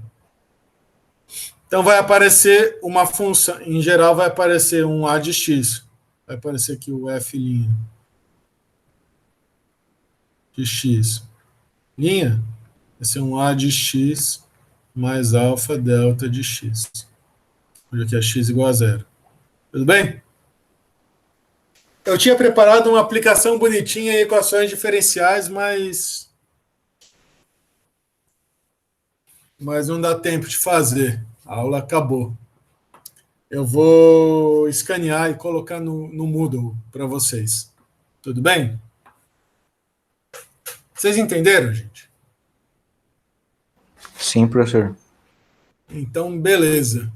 Então vai aparecer uma função, em geral vai aparecer um A de x. Vai aparecer aqui o f' de x. Linha vai ser um A de x mais alfa delta de x. Onde aqui é x igual a zero. Tudo bem? Eu tinha preparado uma aplicação bonitinha em equações diferenciais, mas não dá tempo de fazer. A aula acabou. Eu vou escanear e colocar no Moodle para vocês. Tudo bem? Vocês entenderam, gente? Sim, professor. Então, beleza.